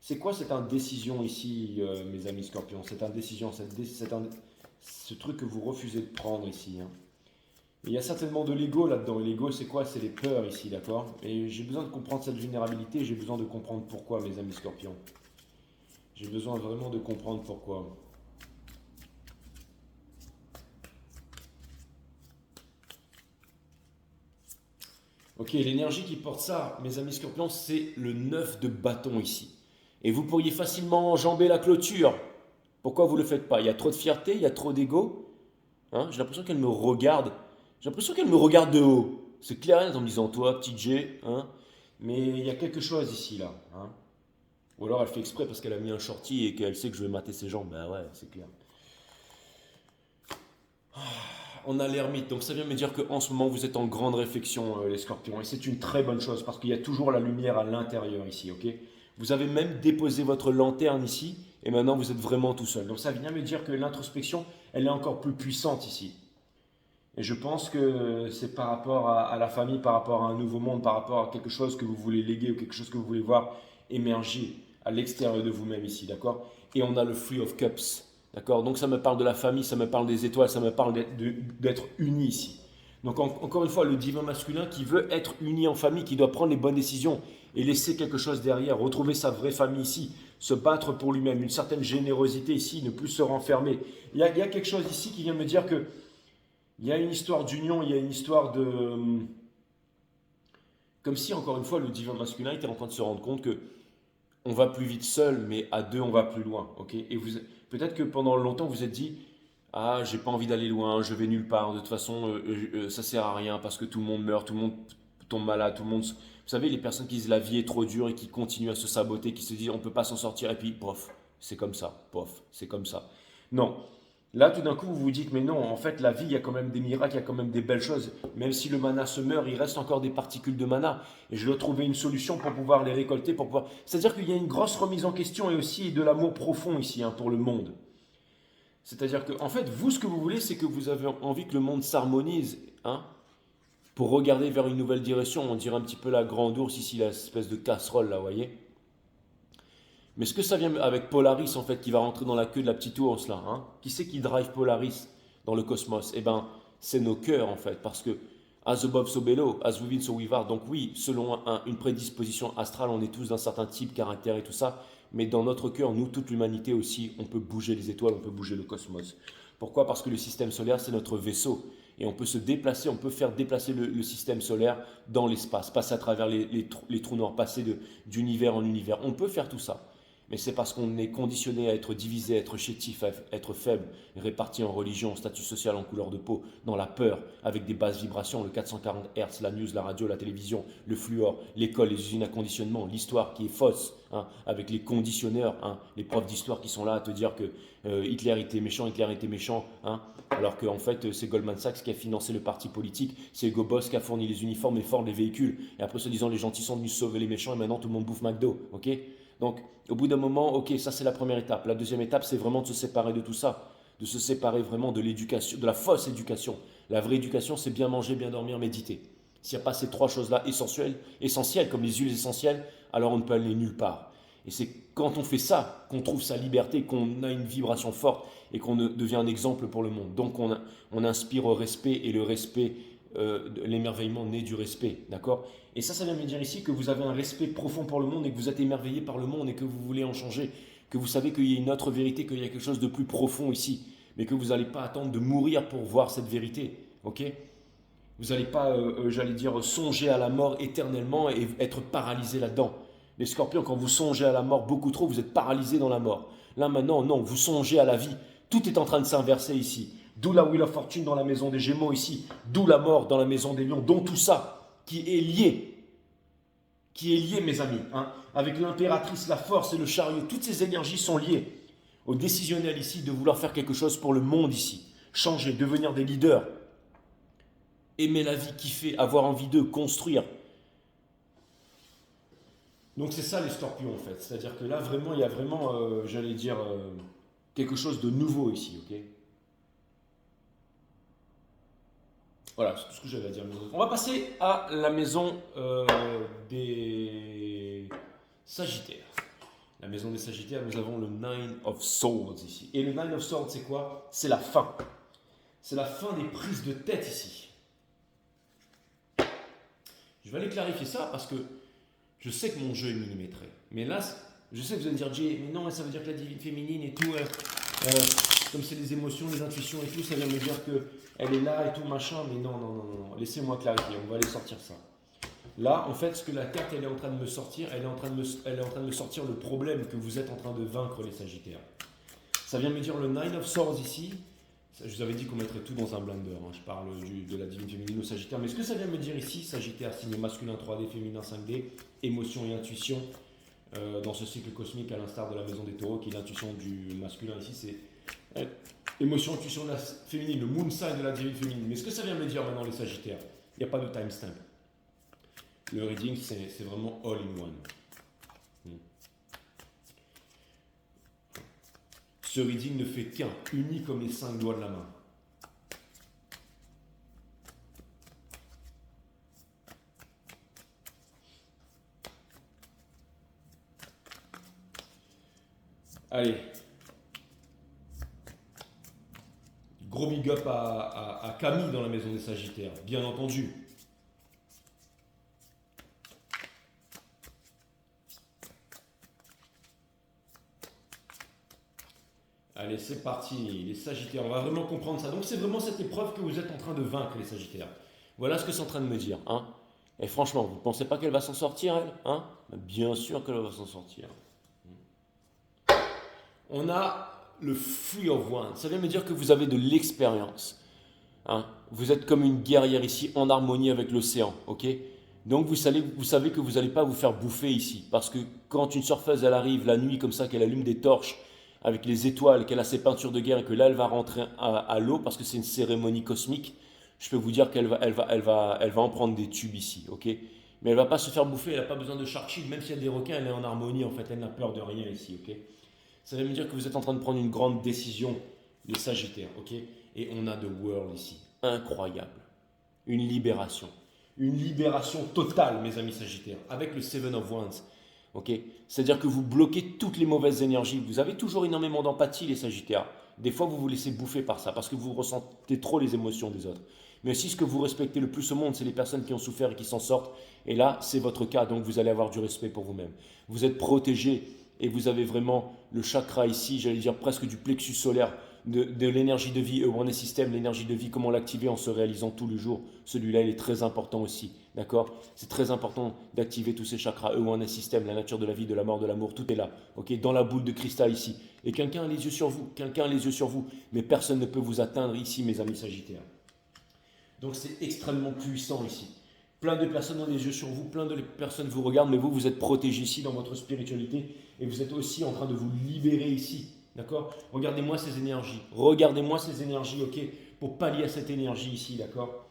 C'est quoi cette indécision ici, mes amis scorpions? Cette indécision, ce truc que vous refusez de prendre ici, hein. Il y a certainement de l'ego là-dedans. Et l'ego, c'est quoi? C'est les peurs ici, d'accord? Et j'ai besoin de comprendre cette vulnérabilité, j'ai besoin de comprendre pourquoi, mes amis scorpions. J'ai besoin vraiment de comprendre pourquoi. Ok, l'énergie qui porte ça, mes amis scorpions, c'est le 9 de bâton ici. Et vous pourriez facilement enjamber la clôture. Pourquoi vous ne le faites pas? Il y a trop de fierté, il y a trop d'ego, hein. J'ai l'impression qu'elle me regarde. J'ai l'impression qu'elle me regarde de haut. C'est clair en me disant, toi, petit G, hein. Mais il y a quelque chose ici, là, hein. Ou alors elle fait exprès parce qu'elle a mis un shorty et qu'elle sait que je vais mater ses jambes. Ben ouais, c'est clair. On a l'ermite, donc ça vient me dire qu'en ce moment vous êtes en grande réflexion, les scorpions. Et c'est une très bonne chose parce qu'il y a toujours la lumière à l'intérieur ici, ok? Vous avez même déposé votre lanterne ici et maintenant vous êtes vraiment tout seul. Donc ça vient me dire que l'introspection, elle est encore plus puissante ici. Et je pense que c'est par rapport à la famille, par rapport à un nouveau monde, par rapport à quelque chose que vous voulez léguer ou quelque chose que vous voulez voir émerger à l'extérieur de vous-même ici, d'accord? Et on a le Three of Cups, d'accord? Donc ça me parle de la famille, ça me parle des étoiles, ça me parle d'être uni ici. Donc encore une fois, le divin masculin qui veut être uni en famille, qui doit prendre les bonnes décisions et laisser quelque chose derrière, retrouver sa vraie famille ici, se battre pour lui-même, une certaine générosité ici, ne plus se renfermer. Il y a quelque chose ici qui vient me dire que il y a une histoire d'union, il y a une histoire de... Comme si, encore une fois, le divin masculin était en train de se rendre compte que on va plus vite seul, mais à deux, on va plus loin. Okay, et peut-être que pendant longtemps, vous vous êtes dit, ah, j'ai pas envie d'aller loin, je vais nulle part, de toute façon, ça sert à rien parce que tout le monde meurt, tout le monde tombe malade, tout le monde... Vous savez, les personnes qui disent la vie est trop dure et qui continuent à se saboter, qui se disent on peut pas s'en sortir, et puis, pof, c'est comme ça, pof, c'est comme ça. Non, Là, tout d'un coup, vous vous dites, mais non, en fait, la vie, il y a quand même des miracles, il y a quand même des belles choses. Même si le mana se meurt, il reste encore des particules de mana. Et je dois trouver une solution pour pouvoir les récolter, pour pouvoir... C'est-à-dire qu'il y a une grosse remise en question et aussi de l'amour profond ici, hein, pour le monde. C'est-à-dire que, en fait, vous, ce que vous voulez, c'est que vous avez envie que le monde s'harmonise, hein, pour regarder vers une nouvelle direction. On dirait un petit peu la grande ours ici, l'espèce de casserole, là, vous voyez. Mais ce que ça vient avec Polaris, en fait, qui va rentrer dans la queue de la petite ours, là, hein, qui c'est qui drive Polaris dans le cosmos? Eh bien, c'est nos cœurs, en fait, parce que as above so below, as within so without. Donc oui, selon une prédisposition astrale, on est tous d'un certain type, caractère et tout ça, mais dans notre cœur, nous, toute l'humanité aussi, on peut bouger les étoiles, on peut bouger le cosmos. Pourquoi? Parce que le système solaire, c'est notre vaisseau. Et on peut se déplacer, on peut faire déplacer le système solaire dans l'espace, passer à travers les trous noirs, passer d'univers en univers. On peut faire tout ça. Mais c'est parce qu'on est conditionné à être divisé, à être chétif, à être faible, réparti en religion, en statut social, en couleur de peau, dans la peur, avec des basses vibrations, le 440 Hz, la news, la radio, la télévision, le fluor, l'école, les usines à conditionnement, l'histoire qui est fausse, hein, avec les conditionneurs, hein, les profs d'histoire qui sont là à te dire que Hitler était méchant, hein, alors qu'en fait c'est Goldman Sachs qui a financé le parti politique, c'est Hugo Boss qui a fourni les uniformes et Ford les véhicules, et après se disant les gentils sont venus sauver les méchants et maintenant tout le monde bouffe McDo, ok? Donc, au bout d'un moment, ok, ça c'est la première étape. La deuxième étape, c'est vraiment de se séparer de tout ça, de se séparer vraiment de l'éducation, de la fausse éducation. La vraie éducation, c'est bien manger, bien dormir, méditer. S'il n'y a pas ces trois choses-là essentielles, comme les huiles essentielles, alors on ne peut aller nulle part. Et c'est quand on fait ça qu'on trouve sa liberté, qu'on a une vibration forte et qu'on devient un exemple pour le monde. Donc on inspire au respect et le respect, l'émerveillement naît du respect, d'accord? Et ça vient me dire ici que vous avez un respect profond pour le monde et que vous êtes émerveillé par le monde et que vous voulez en changer, que vous savez qu'il y a une autre vérité, qu'il y a quelque chose de plus profond ici, mais que vous n'allez pas attendre de mourir pour voir cette vérité, ok? Vous n'allez pas, j'allais dire, songer à la mort éternellement et être paralysé là-dedans. Les scorpions, quand vous songez à la mort beaucoup trop, vous êtes paralysé dans la mort. Là maintenant, non, vous songez à la vie. Tout est en train de s'inverser ici. D'où la Wheel of Fortune dans la maison des Gémeaux ici. D'où la mort dans la maison des Lions. Dont tout ça qui est lié, mes amis, hein, avec l'impératrice, la force et le chariot. Toutes ces énergies sont liées au décisionnel ici de vouloir faire quelque chose pour le monde ici. Changer, devenir des leaders. Aimer la vie, kiffer, avoir envie de construire. Donc c'est ça les scorpions en fait. C'est-à-dire que là vraiment, il y a vraiment, j'allais dire, quelque chose de nouveau ici, ok? Voilà, c'est tout ce que j'avais à dire. On va passer à la maison des Sagittaires. La maison des Sagittaires, nous avons le Nine of Swords ici. Et le Nine of Swords, c'est quoi? C'est la fin. C'est la fin des prises de tête ici. Je vais aller clarifier ça parce que je sais que mon jeu est millimétré. Mais là, je sais que vous allez me dire, Jay, mais non, ça veut dire que la divine féminine et tout, comme c'est les émotions, les intuitions et tout, ça vient me dire qu'elle est là et tout, machin. Mais non, non, non, non. Laissez-moi clarifier, on va aller sortir ça. Là, en fait, ce que la carte, elle est en train de me sortir, elle est en train de me sortir le problème que vous êtes en train de vaincre, les Sagittaires. Ça vient me dire le Nine of Swords ici. Je vous avais dit qu'on mettrait tout dans un blender. Hein. Je parle de la divine féminine au Sagittaire. Mais ce que ça vient me dire ici, Sagittaire, signe masculin 3D, féminin 5D, émotion et intuition, dans ce cycle cosmique, à l'instar de la maison des taureaux, qui est l'intuition du masculin ici, c'est émotion, intuition de la féminine, le moon sign de la divine féminine. Mais ce que ça vient me dire maintenant, les Sagittaires, il n'y a pas de timestamp. Le reading, c'est vraiment all in one. Ce reading ne fait qu'un, uni comme les 5 doigts de la main. Allez. Gros big up à Camille dans la maison des Sagittaires, bien entendu. Allez, c'est parti, les Sagittaires, on va vraiment comprendre ça. Donc c'est vraiment cette épreuve que vous êtes en train de vaincre, les Sagittaires. Voilà ce que c'est en train de me dire. Hein. Et franchement, vous ne pensez pas qu'elle va s'en sortir, elle, hein? Bien sûr qu'elle va s'en sortir. On a le Free of Wands. Ça vient me dire que vous avez de l'expérience. Hein. Vous êtes comme une guerrière ici, en harmonie avec l'océan, ok? Donc vous savez que vous n'allez pas vous faire bouffer ici. Parce que quand une surfeuse, elle arrive la nuit comme ça, qu'elle allume des torches, avec les étoiles, qu'elle a ses peintures de guerre et que là, elle va rentrer à l'eau parce que c'est une cérémonie cosmique, je peux vous dire qu'elle va en prendre des tubes ici, ok? Mais elle va pas se faire bouffer, elle n'a pas besoin de shark shield, même s'il y a des requins, elle est en harmonie en fait, elle n'a peur de rien ici, ok? Ça veut me dire que vous êtes en train de prendre une grande décision, les Sagittaires, ok? Et on a The World ici, incroyable, une libération. Une libération totale, mes amis Sagittaires, avec le Seven of Wands. Okay, c'est-à-dire que vous bloquez toutes les mauvaises énergies. Vous avez toujours énormément d'empathie, les Sagittaires. Des fois, vous vous laissez bouffer par ça, parce que vous ressentez trop les émotions des autres. Mais aussi, ce que vous respectez le plus au monde, c'est les personnes qui ont souffert et qui s'en sortent. Et là, c'est votre cas, donc vous allez avoir du respect pour vous-même. Vous êtes protégé et vous avez vraiment le chakra ici, j'allais dire presque du plexus solaire, de l'énergie de vie, One System, l'énergie de vie, comment l'activer en se réalisant tous les jours. Celui-là, il est très important aussi, d'accord? C'est très important d'activer tous ces chakras, One System, la nature de la vie, de la mort, de l'amour, tout est là, ok? Dans la boule de cristal ici. Et quelqu'un a les yeux sur vous, quelqu'un a les yeux sur vous, mais personne ne peut vous atteindre ici, mes amis Sagittaires. Donc c'est extrêmement puissant ici. Plein de personnes ont les yeux sur vous, plein de personnes vous regardent, mais vous, vous êtes protégé ici dans votre spiritualité et vous êtes aussi en train de vous libérer ici. D'accord? Regardez-moi ces énergies. Regardez-moi ces énergies, ok? Pour pallier à cette énergie ici, d'accord?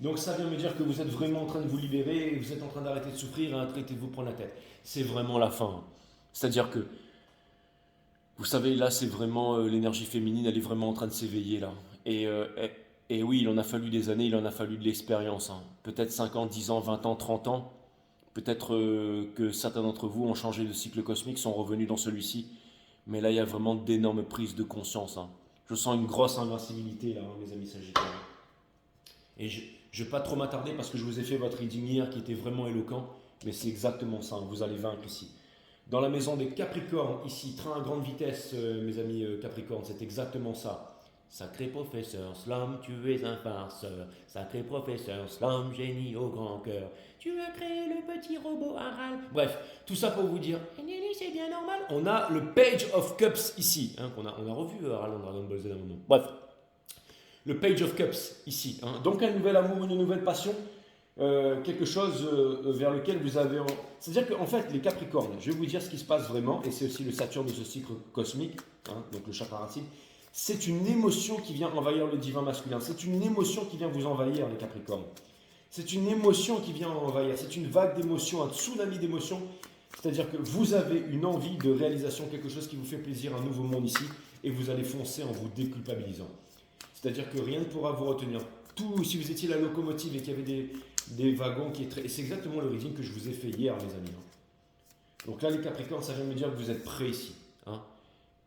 Donc ça vient me dire que vous êtes vraiment en train de vous libérer et vous êtes en train d'arrêter de souffrir et d'arrêter de vous prendre la tête. C'est vraiment la fin. C'est-à-dire que, vous savez, là, c'est vraiment l'énergie féminine, elle est vraiment en train de s'éveiller là. Et oui, il en a fallu des années, il en a fallu de l'expérience, hein. Peut-être 5 ans, 10 ans, 20 ans, 30 ans. Peut-être que certains d'entre vous ont changé de cycle cosmique, sont revenus dans celui-ci. Mais là, il y a vraiment d'énormes prises de conscience, hein. Je sens une grosse invincibilité, là, hein, mes amis Sagittaires. Et je ne vais pas trop m'attarder parce que je vous ai fait votre reading hier qui était vraiment éloquent. Mais c'est exactement ça, hein, vous allez vaincre ici. Dans la maison des Capricornes, ici, train à grande vitesse, mes amis Capricornes, c'est exactement ça. Sacré professeur Slam, tu es un farceur. Sacré professeur Slam, génie au grand cœur. Tu as créé le petit robot Aral. Bref, tout ça pour vous dire, c'est bien normal. On a le Page of Cups ici, hein, on a revu Aral dans Dragon Ball Z à un moment. Bref, le Page of Cups ici. Hein. Donc un nouvel amour, une nouvelle passion, quelque chose vers lequel vous avez... C'est-à-dire qu'en fait, les Capricornes, je vais vous dire ce qui se passe vraiment, et c'est aussi le Saturne de ce cycle cosmique, hein, donc le chakra racine. C'est une émotion qui vient envahir le divin masculin. C'est une émotion qui vient vous envahir, les Capricornes. C'est une émotion qui vient envahir. C'est une vague d'émotions, un tsunami d'émotions. C'est-à-dire que vous avez une envie de réalisation, quelque chose qui vous fait plaisir, un nouveau monde ici, et vous allez foncer en vous déculpabilisant. C'est-à-dire que rien ne pourra vous retenir. Tout, si vous étiez la locomotive et qu'il y avait des wagons qui est très... Et c'est exactement le reading que je vous ai fait hier, les amis. Donc là, les Capricornes, ça vient me dire que vous êtes prêts ici. Hein.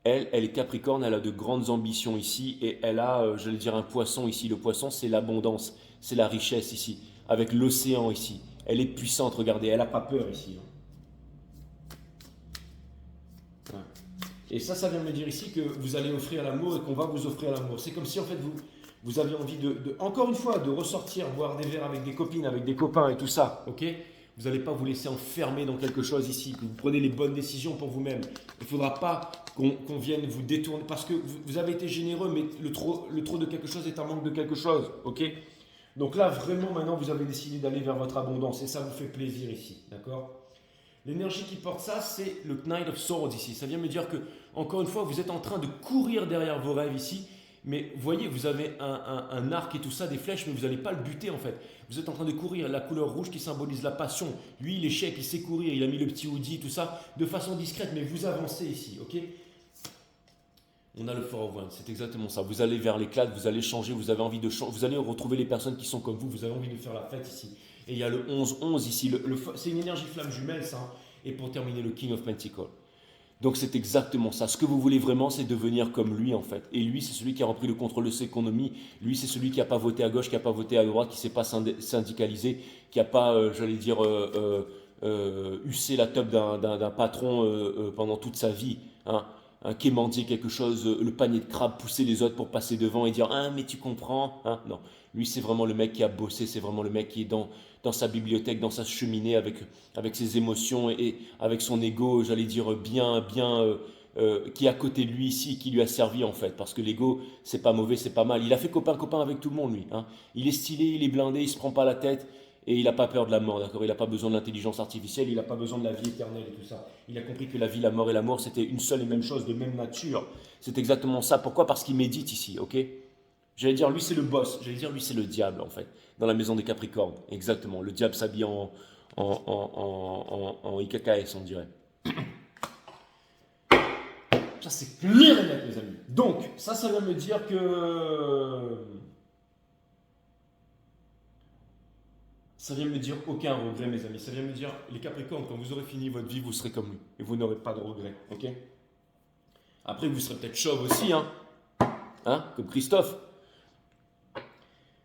Elle est Capricorne, elle a de grandes ambitions ici et elle a, j'allais dire, un poisson ici. Le poisson, c'est l'abondance, c'est la richesse ici, avec l'océan ici. Elle est puissante, regardez, elle n'a pas peur ici. Ouais. Et ça vient me dire ici que vous allez offrir l'amour et qu'on va vous offrir l'amour. C'est comme si en fait vous aviez envie encore une fois, de ressortir, boire des verres avec des copines, avec des copains et tout ça, ok? Vous n'allez pas vous laisser enfermer dans quelque chose ici, que vous prenez les bonnes décisions pour vous-même. Il ne faudra pas qu'on vienne vous détourner, parce que vous avez été généreux, mais le trop de quelque chose est un manque de quelque chose, ok? Donc là, vraiment, maintenant, vous avez décidé d'aller vers votre abondance, et ça vous fait plaisir ici, d'accord? L'énergie qui porte ça, c'est le Knight of Swords ici. Ça vient me dire que, encore une fois, vous êtes en train de courir derrière vos rêves ici, mais vous voyez, vous avez un arc et tout ça, des flèches, mais vous n'allez pas le buter en fait. Vous êtes en train de courir, la couleur rouge qui symbolise la passion. Lui, il est chef, il sait courir, il a mis le petit hoodie, tout ça, de façon discrète, mais vous avancez ici, ok? On a le Four of Wands, c'est exactement ça. Vous allez vers l'éclat, vous allez changer, vous avez envie de changer, vous allez retrouver les personnes qui sont comme vous avez envie de faire la fête ici. Et il y a le 11-11 ici, c'est une énergie flamme jumelle ça. Hein. Et pour terminer, le King of Pentacles. Donc c'est exactement ça. Ce que vous voulez vraiment, c'est devenir comme lui en fait. Et lui, c'est celui qui a repris le contrôle de ses économies. Lui, c'est celui qui n'a pas voté à gauche, qui n'a pas voté à droite, qui ne s'est pas syndicalisé, qui n'a pas, j'allais dire, hussé la teub d'un patron pendant toute sa vie. Hein. Qui mendier quelque chose, le panier de crabe, pousser les autres pour passer devant et dire « Ah, mais tu comprends hein ?» Non, lui, c'est vraiment le mec qui a bossé, c'est vraiment le mec qui est dans sa bibliothèque, dans sa cheminée, avec ses émotions et avec son ego, j'allais dire, bien, qui est à côté de lui ici, qui lui a servi en fait. Parce que l'ego, c'est pas mauvais, c'est pas mal. Il a fait copain-copain avec tout le monde, lui. Hein. Il est stylé, il est blindé, il se prend pas la tête. Et il n'a pas peur de la mort, d'accord? Il n'a pas besoin de l'intelligence artificielle, il n'a pas besoin de la vie éternelle et tout ça. Il a compris que la vie, la mort et l'amour, c'était une seule et même chose, de même nature. C'est exactement ça. Pourquoi? Parce qu'il médite ici, ok? J'allais dire, lui, c'est le boss. J'allais dire, lui, c'est le diable, en fait, dans la maison des Capricornes. Exactement. Le diable s'habille en IKKS, on dirait. Ça, c'est clair et net, les amis. Donc, ça vient me dire que... Ça vient me dire aucun regret, mes amis. Ça vient me dire, les Capricornes, quand vous aurez fini votre vie, vous serez comme lui. Et vous n'aurez pas de regrets, ok? Après, vous serez peut-être chauve aussi, hein, comme Christophe.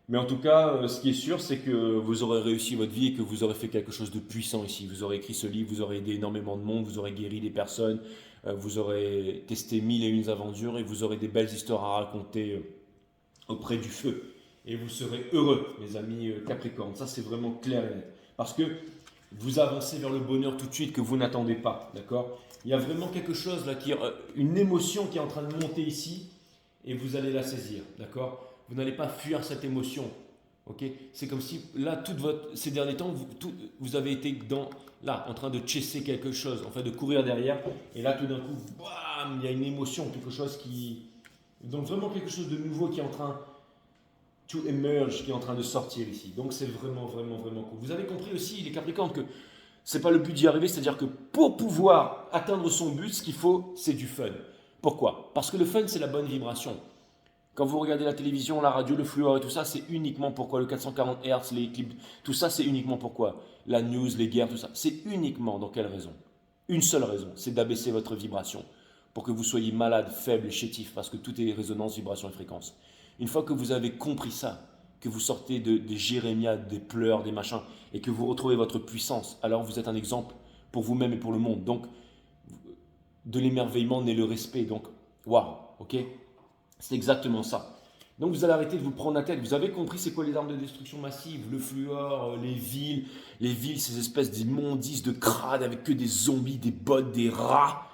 Mais en tout cas, ce qui est sûr, c'est que vous aurez réussi votre vie et que vous aurez fait quelque chose de puissant ici. Vous aurez écrit ce livre, vous aurez aidé énormément de monde, vous aurez guéri des personnes, vous aurez testé mille et une aventures et vous aurez des belles histoires à raconter auprès du feu. Et vous serez heureux, mes amis Capricorne. Ça, c'est vraiment clair et net. Parce que vous avancez vers le bonheur tout de suite que vous n'attendez pas, d'accord? Il y a vraiment quelque chose là, une émotion qui est en train de monter ici et vous allez la saisir, d'accord? Vous n'allez pas fuir cette émotion, ok? C'est comme si là, ces derniers temps, vous avez été en train de chasser quelque chose, en fait, de courir derrière, et là, tout d'un coup, bam, il y a une émotion, quelque chose donc vraiment quelque chose de nouveau qui est en train to emerge, qui est en train de sortir ici. Donc c'est vraiment, vraiment, vraiment cool. Vous avez compris aussi, les Capricornes, que c'est pas le but d'y arriver, c'est-à-dire que pour pouvoir atteindre son but, ce qu'il faut, c'est du fun. Pourquoi? Parce que le fun, c'est la bonne vibration. Quand vous regardez la télévision, la radio, le fluor et tout ça, c'est uniquement pourquoi le 440 Hz, les clips, tout ça, c'est uniquement pourquoi la news, les guerres, tout ça. C'est uniquement dans quelle raison? Une seule raison, c'est d'abaisser votre vibration pour que vous soyez malade, faible, chétif, parce que tout est résonance, vibration et fréquence. Une fois que vous avez compris ça, que vous sortez des jérémiades, des pleurs, des machins, et que vous retrouvez votre puissance, alors vous êtes un exemple pour vous-même et pour le monde. Donc, de l'émerveillement naît le respect. Donc, waouh, ok? C'est exactement ça. Donc vous allez arrêter de vous prendre la tête. Vous avez compris c'est quoi les armes de destruction massive? Le fluor, les villes, ces espèces d'immondices de crades avec que des zombies, des bots, des rats.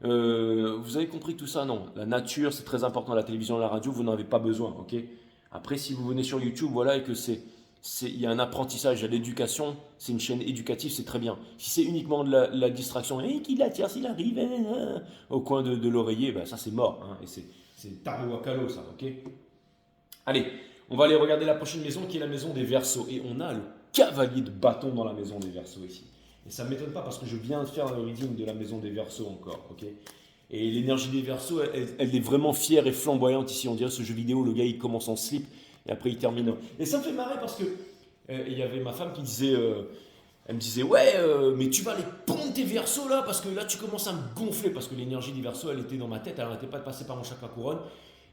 Vous avez compris tout ça? Non. La nature, c'est très important. La télévision, la radio, vous n'en avez pas besoin. Ok? Après, si vous venez sur YouTube, voilà, et que il y a un apprentissage, il y a l'éducation, c'est une chaîne éducative, c'est très bien. Si c'est uniquement de la distraction, et qui l'attire s'il arrive au coin de l'oreiller, ben ça c'est mort. Hein, et c'est Taro Wakalo, ça, ok? Allez, on va aller regarder la prochaine maison qui est la maison des Verseaux. Et on a le cavalier de bâton dans la maison des Verseaux ici. Et ça ne m'étonne pas parce que je viens de faire un reading de la maison des Verseaux encore, ok? Et l'énergie des Verseaux, elle est vraiment fière et flamboyante ici. On dirait ce jeu vidéo, le gars il commence en slip et après il termine. Et ça me fait marrer parce que il y avait ma femme qui disait, elle me disait, ouais, mais tu vas aller pondre tes Verseaux là parce que là tu commences à me gonfler parce que l'énergie des Verseaux, elle était dans ma tête, elle n'arrêtait pas de passer par mon chakra couronne.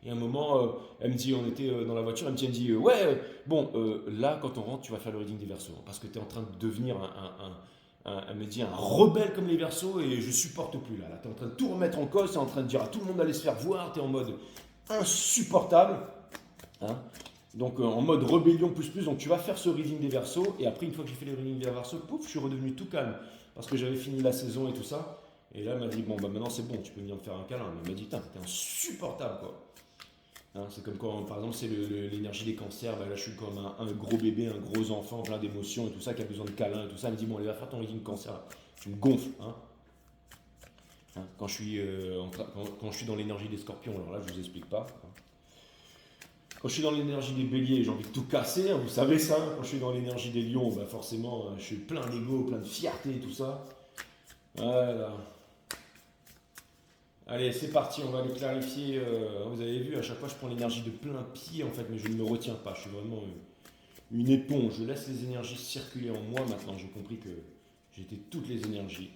Et à un moment, elle me dit, on était dans la voiture, elle me dit, ouais, bon, là, quand on rentre, tu vas faire le reading des Verseaux. Parce que tu es en train de devenir elle me dit, un rebelle comme les Verseaux et je supporte plus là. Tu es en train de tout remettre en cause, tu es en train de dire à tout le monde d'aller se faire voir, tu es en mode insupportable. Hein. Donc en mode rébellion plus. Donc tu vas faire ce reading des Verseaux et après, une fois que j'ai fait le reading des Verseaux, pouf, je suis redevenu tout calme. Parce que j'avais fini la saison et tout ça. Et là, elle m'a dit, bon, bah maintenant c'est bon, tu peux venir me faire un câlin. Mais elle m'a dit, putain, t'es insupportable quoi. Hein, c'est comme quand, par exemple, c'est l'énergie des cancers. Ben là, je suis comme un gros bébé, un gros enfant, plein d'émotions et tout ça, qui a besoin de câlins et tout ça. Elle me dit, bon, allez, va faire ton reading cancer. Tu me gonfles. Hein, quand je suis dans l'énergie des scorpions, alors là, je ne vous explique pas. Hein. Quand je suis dans l'énergie des béliers, j'ai envie de tout casser, hein, vous savez ça. Quand je suis dans l'énergie des lions, ben forcément, je suis plein d'ego, plein de fierté et tout ça. Voilà. Allez, c'est parti, on va les clarifier. Vous avez vu, à chaque fois, je prends l'énergie de plein pied, en fait, mais je ne me retiens pas. Je suis vraiment une éponge. Je laisse les énergies circuler en moi maintenant. J'ai compris que j'étais toutes les énergies.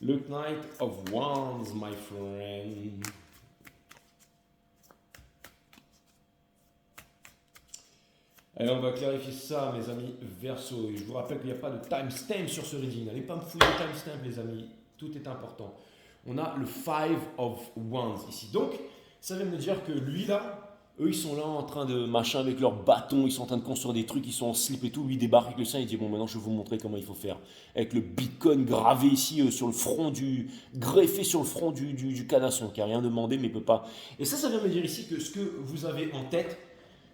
Le Knight of Wands, my friend. Allez, on va clarifier ça, mes amis Verseau. Et je vous rappelle qu'il n'y a pas de timestamp sur ce reading. N'allez pas me fouiller de timestamp, les amis. Tout est important. On a le Five of Wands ici. Donc, ça veut me dire que lui là, eux ils sont là en train de machin avec leurs bâtons, ils sont en train de construire des trucs, ils sont en slip et tout. Lui il débarque avec le sien, il dit bon maintenant je vais vous montrer comment il faut faire. Avec le Bitcoin gravé ici sur le front greffé sur le front du canasson, qui n'a rien demandé mais il peut pas. Et ça vient me dire ici que ce que vous avez en tête,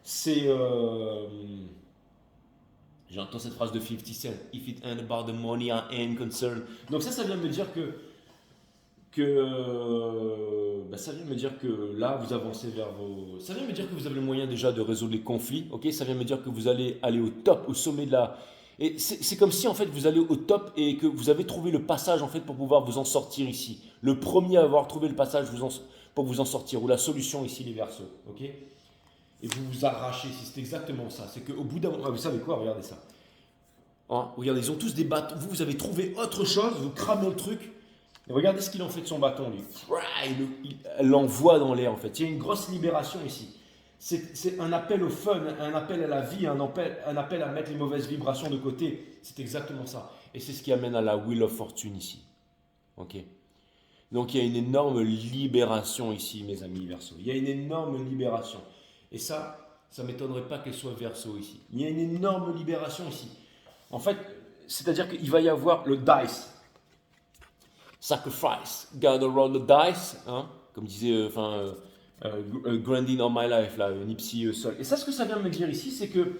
c'est J'entends cette phrase de 50 Cent. If it ain't about the money, I ain't concerned. Donc ça vient me dire ça vient me dire que là, vous avancez vers vos... Ça vient me dire que vous avez le moyen déjà de résoudre les conflits, ok? Ça vient me dire que vous allez aller au top, au sommet de la... Et c'est comme si en fait vous allez au top et que vous avez trouvé le passage en fait pour pouvoir vous en sortir ici. Le premier à avoir trouvé le passage pour vous en sortir, ou la solution ici, les Verseaux, ok? Et vous vous arrachez ici, c'est exactement ça. C'est qu'au bout d'un moment, vous savez quoi? Regardez ça. Hein, regardez, ils ont tous des bâtons. Vous avez trouvé autre chose, vous cramez le truc. Et regardez ce qu'il en fait de son bâton, lui. Il l'envoie dans l'air, en fait. Il y a une grosse libération ici. C'est un appel au fun, un appel à la vie, un appel à mettre les mauvaises vibrations de côté. C'est exactement ça. Et c'est ce qui amène à la Wheel of Fortune ici. Ok. Donc il y a une énorme libération ici, mes amis Verseaux. Il y a une énorme libération. Et ça ne m'étonnerait pas qu'elle soit Verseau ici. Il y a une énorme libération ici. En fait, c'est-à-dire qu'il va y avoir le dice. Sacrifice, gather around the dice, hein, comme disait Grinding on my life, là, Nipsey Hussle. Et ça, ce que ça vient me dire ici, c'est que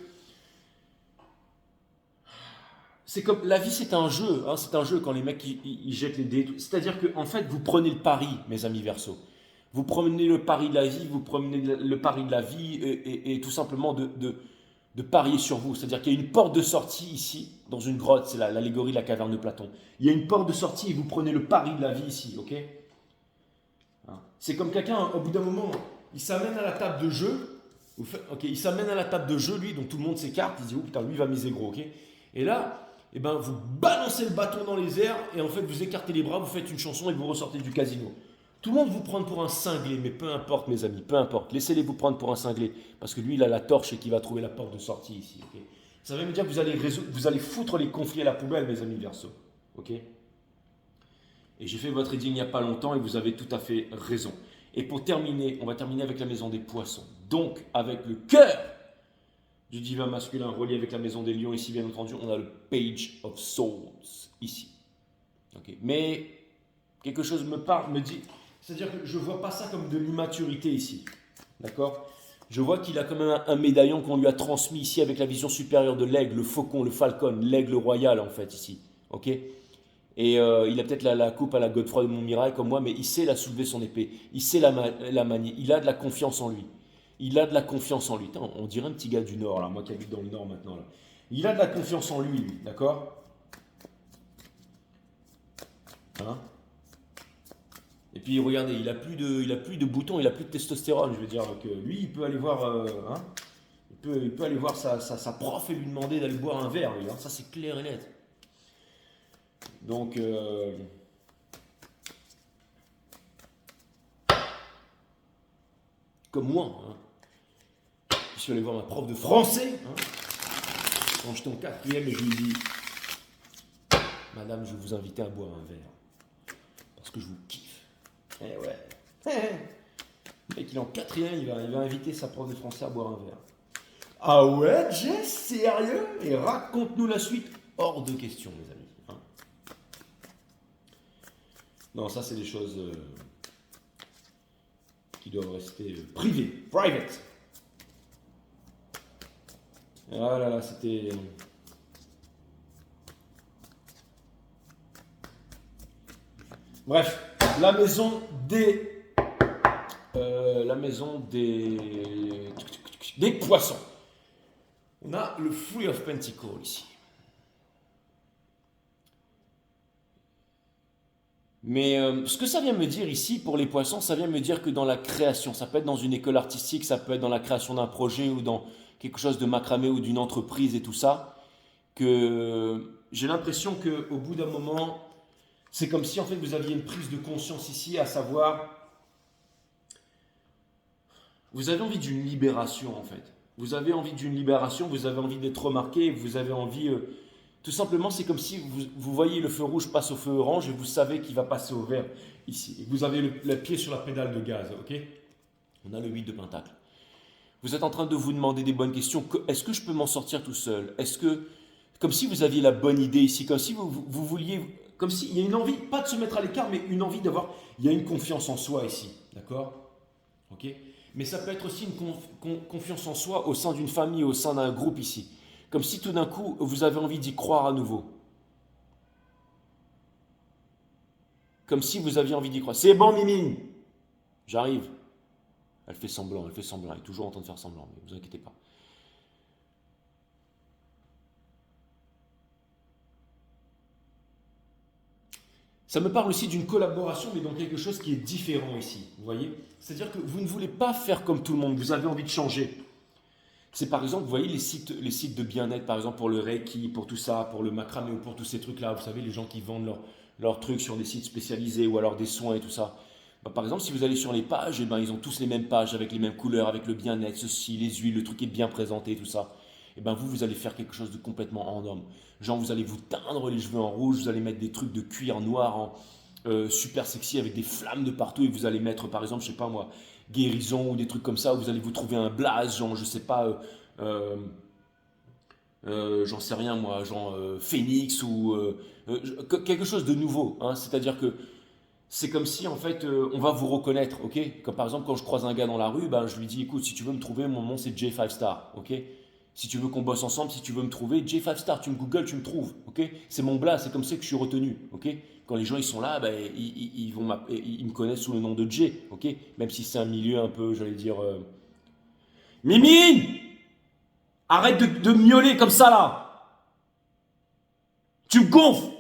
c'est comme la vie, c'est un jeu. Hein, c'est un jeu quand les mecs ils jettent les dés. C'est-à-dire que en fait, vous prenez le pari, mes amis Verseau. Vous prenez le pari de la vie, vous prenez le pari de la vie et tout simplement de parier sur vous. C'est-à-dire qu'il y a une porte de sortie ici, dans une grotte, c'est l'allégorie de la caverne de Platon. Il y a une porte de sortie et vous prenez le pari de la vie ici, ok? C'est comme quelqu'un, au bout d'un moment, il s'amène à la table de jeu, il s'amène à la table de jeu, lui, donc tout le monde s'écarte, il dit, oh putain, lui, il va miser gros, ok? Et là, eh ben, vous balancez le bâton dans les airs et en fait, vous écartez les bras, vous faites une chanson et vous ressortez du casino. Tout le monde vous prend pour un cinglé, mais peu importe, mes amis, peu importe. Laissez-les vous prendre pour un cinglé, parce que lui, il a la torche et qu'il va trouver la porte de sortie ici. Okay, ça veut dire que vous allez foutre les conflits à la poubelle, mes amis Verseaux. Ok? Et j'ai fait votre reading il n'y a pas longtemps et vous avez tout à fait raison. Et pour terminer, on va terminer avec la maison des poissons. Donc, avec le cœur du divin masculin relié avec la maison des lions, ici, bien entendu, on a le Page of Swords, ici. Okay, mais quelque chose me dit... C'est-à-dire que je ne vois pas ça comme de l'immaturité ici. D'accord? Je vois qu'il a quand même un médaillon qu'on lui a transmis ici avec la vision supérieure de l'aigle, le faucon, le falcon, l'aigle royal en fait ici. Ok? Et il a peut-être la coupe à la Godefroy de Montmirail comme moi, mais il sait la soulever son épée. Il sait la manier. Il a de la confiance en lui. Il a de la confiance en lui. Attends, on dirait un petit gars du Nord, là, moi qui habite dans le Nord maintenant. Là. Il a de la confiance en lui, d'accord? Hein? Et puis regardez, il a plus de boutons, il a plus de testostérone, je veux dire. Donc lui, il peut aller voir, il peut aller voir sa prof et lui demander d'aller boire un verre. Lui, hein. Ça, c'est clair et net. Donc, comme moi, hein. Je suis allé voir ma prof de français hein, quand j'étais en 4e et je lui dis, Madame, je vais vous inviter à boire un verre parce que je vous kiffe. Eh ouais. Le mec, il est en 4e, il va inviter sa prof de français à boire un verre. Ah ouais, Jess, sérieux? Et raconte-nous la suite. Hors de question, mes amis. Hein. Non, ça, c'est des choses qui doivent rester privées, private. Ah là là, c'était... Bref. La maison des poissons. On a le Three of Pentacles ici. Mais ce que ça vient me dire ici pour les poissons, ça vient me dire que dans la création, ça peut être dans une école artistique, ça peut être dans la création d'un projet ou dans quelque chose de macramé ou d'une entreprise et tout ça, que j'ai l'impression qu'au bout d'un moment... C'est comme si en fait vous aviez une prise de conscience ici, à savoir, vous avez envie d'une libération en fait. Vous avez envie d'une libération, vous avez envie d'être remarqué, vous avez envie, tout simplement c'est comme si vous voyez le feu rouge passe au feu orange et vous savez qu'il va passer au vert ici. Et vous avez le pied sur la pédale de gaz, ok? On a le 8 de pentacle. Vous êtes en train de vous demander des bonnes questions. Est-ce que je peux m'en sortir tout seul? Est-ce que, comme si vous aviez la bonne idée ici, comme si vous vouliez... Comme s'il y a une envie, pas de se mettre à l'écart, mais une envie d'avoir... Il y a une confiance en soi ici, d'accord? Ok? Mais ça peut être aussi une confiance en soi au sein d'une famille, au sein d'un groupe ici. Comme si tout d'un coup, vous avez envie d'y croire à nouveau. Comme si vous aviez envie d'y croire. C'est bon, Mimine, j'arrive. Elle fait semblant, elle est toujours en train de faire semblant, mais ne vous inquiétez pas. Ça me parle aussi d'une collaboration, mais dans quelque chose qui est différent ici, vous voyez. C'est-à-dire que vous ne voulez pas faire comme tout le monde, vous avez envie de changer. C'est par exemple, vous voyez les sites de bien-être, par exemple pour le Reiki, pour tout ça, pour le macramé ou pour tous ces trucs-là, vous savez, les gens qui vendent leurs trucs sur des sites spécialisés ou alors des soins et tout ça. Bah, par exemple, si vous allez sur les pages, eh ben, ils ont tous les mêmes pages avec les mêmes couleurs, avec le bien-être, ceci, les huiles, le truc est bien présenté, tout ça. Et ben vous allez faire quelque chose de complètement en homme. Genre, vous allez vous teindre les cheveux en rouge, vous allez mettre des trucs de cuir noir super sexy avec des flammes de partout et vous allez mettre, par exemple, je sais pas moi, guérison ou des trucs comme ça, où vous allez vous trouver un blaze, genre, je sais pas, euh, j'en sais rien moi, genre phénix ou quelque chose de nouveau. Hein. C'est-à-dire que c'est comme si en fait on va vous reconnaître, ok? Comme par exemple quand je croise un gars dans la rue, ben, je lui dis écoute, si tu veux me trouver, mon nom c'est J5 Star, ok? Si tu veux qu'on bosse ensemble, si tu veux me trouver, J5 Star, tu me googles, tu me trouves, ok? C'est mon blast, c'est comme ça que je suis retenu, ok? Quand les gens ils sont là, ben, ils me connaissent sous le nom de J, ok? Même si c'est un milieu un peu, j'allais dire, Mimine! Arrête de miauler comme ça là! Tu me gonfles!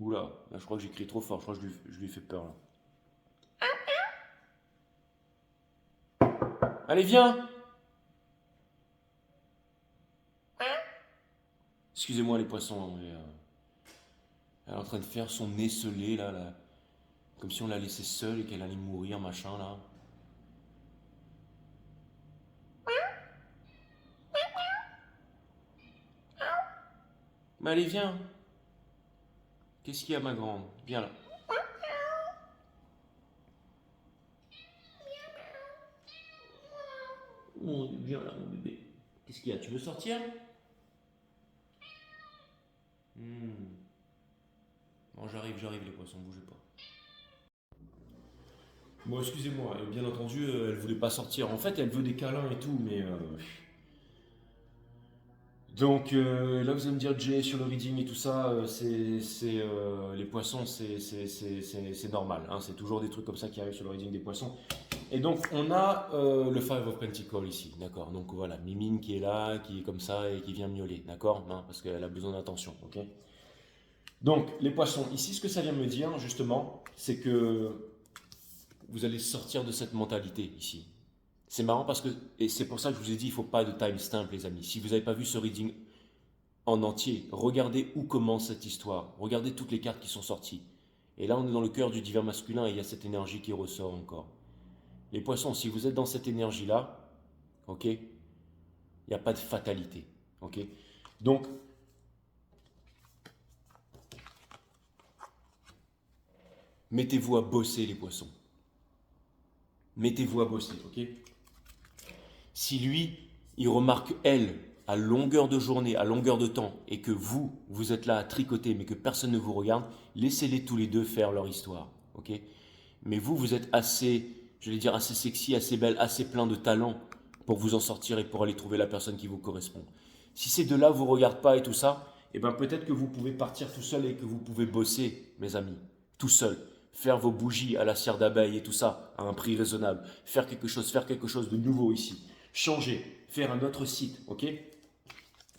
Oula, là je crois que j'ai crié trop fort, je crois que je lui ai fait peur là. Allez, viens! Excusez-moi les poissons, mais, elle est en train de faire son nez scellé là, comme si on la laissait seule et qu'elle allait mourir, machin là. Mais allez, viens! Qu'est-ce qu'il y a, ma grande? Viens là. Oh, viens là, mon bébé. Qu'est-ce qu'il y a? Tu veux sortir? Hmm. Bon, j'arrive les poissons, bougez pas. Bon, excusez-moi, bien entendu, elle voulait pas sortir. En fait, elle veut des câlins et tout, mais donc là, vous allez me dire, Jay, sur le reading et tout ça, les poissons, c'est normal. Hein, c'est toujours des trucs comme ça qui arrivent sur le reading des poissons. Et donc, on a le Five of Pentacles ici, d'accord. Donc voilà, Mimine qui est là, qui est comme ça et qui vient miauler, d'accord, hein, parce qu'elle a besoin d'attention, ok. Donc, les poissons, ici, ce que ça vient me dire, justement, c'est que vous allez sortir de cette mentalité ici. C'est marrant parce que, et c'est pour ça que je vous ai dit, il ne faut pas de timestamp, les amis. Si vous n'avez pas vu ce reading en entier, regardez où commence cette histoire. Regardez toutes les cartes qui sont sorties. Et là, on est dans le cœur du divin masculin et il y a cette énergie qui ressort encore. Les poissons, si vous êtes dans cette énergie-là, ok, il n'y a pas de fatalité. Ok. Donc, mettez-vous à bosser, les poissons. Mettez-vous à bosser, ok. Si lui, il remarque elle à longueur de journée, à longueur de temps, et que vous êtes là à tricoter, mais que personne ne vous regarde, laissez-les tous les deux faire leur histoire, ok. Mais vous êtes assez, je vais dire, assez sexy, assez belle, assez plein de talent pour vous en sortir et pour aller trouver la personne qui vous correspond. Si ces deux-là vous regardent pas et tout ça, eh ben peut-être que vous pouvez partir tout seul et que vous pouvez bosser, mes amis, tout seul. Faire vos bougies à la cire d'abeille et tout ça à un prix raisonnable. Faire quelque chose de nouveau ici. Changer, faire un autre site, ok?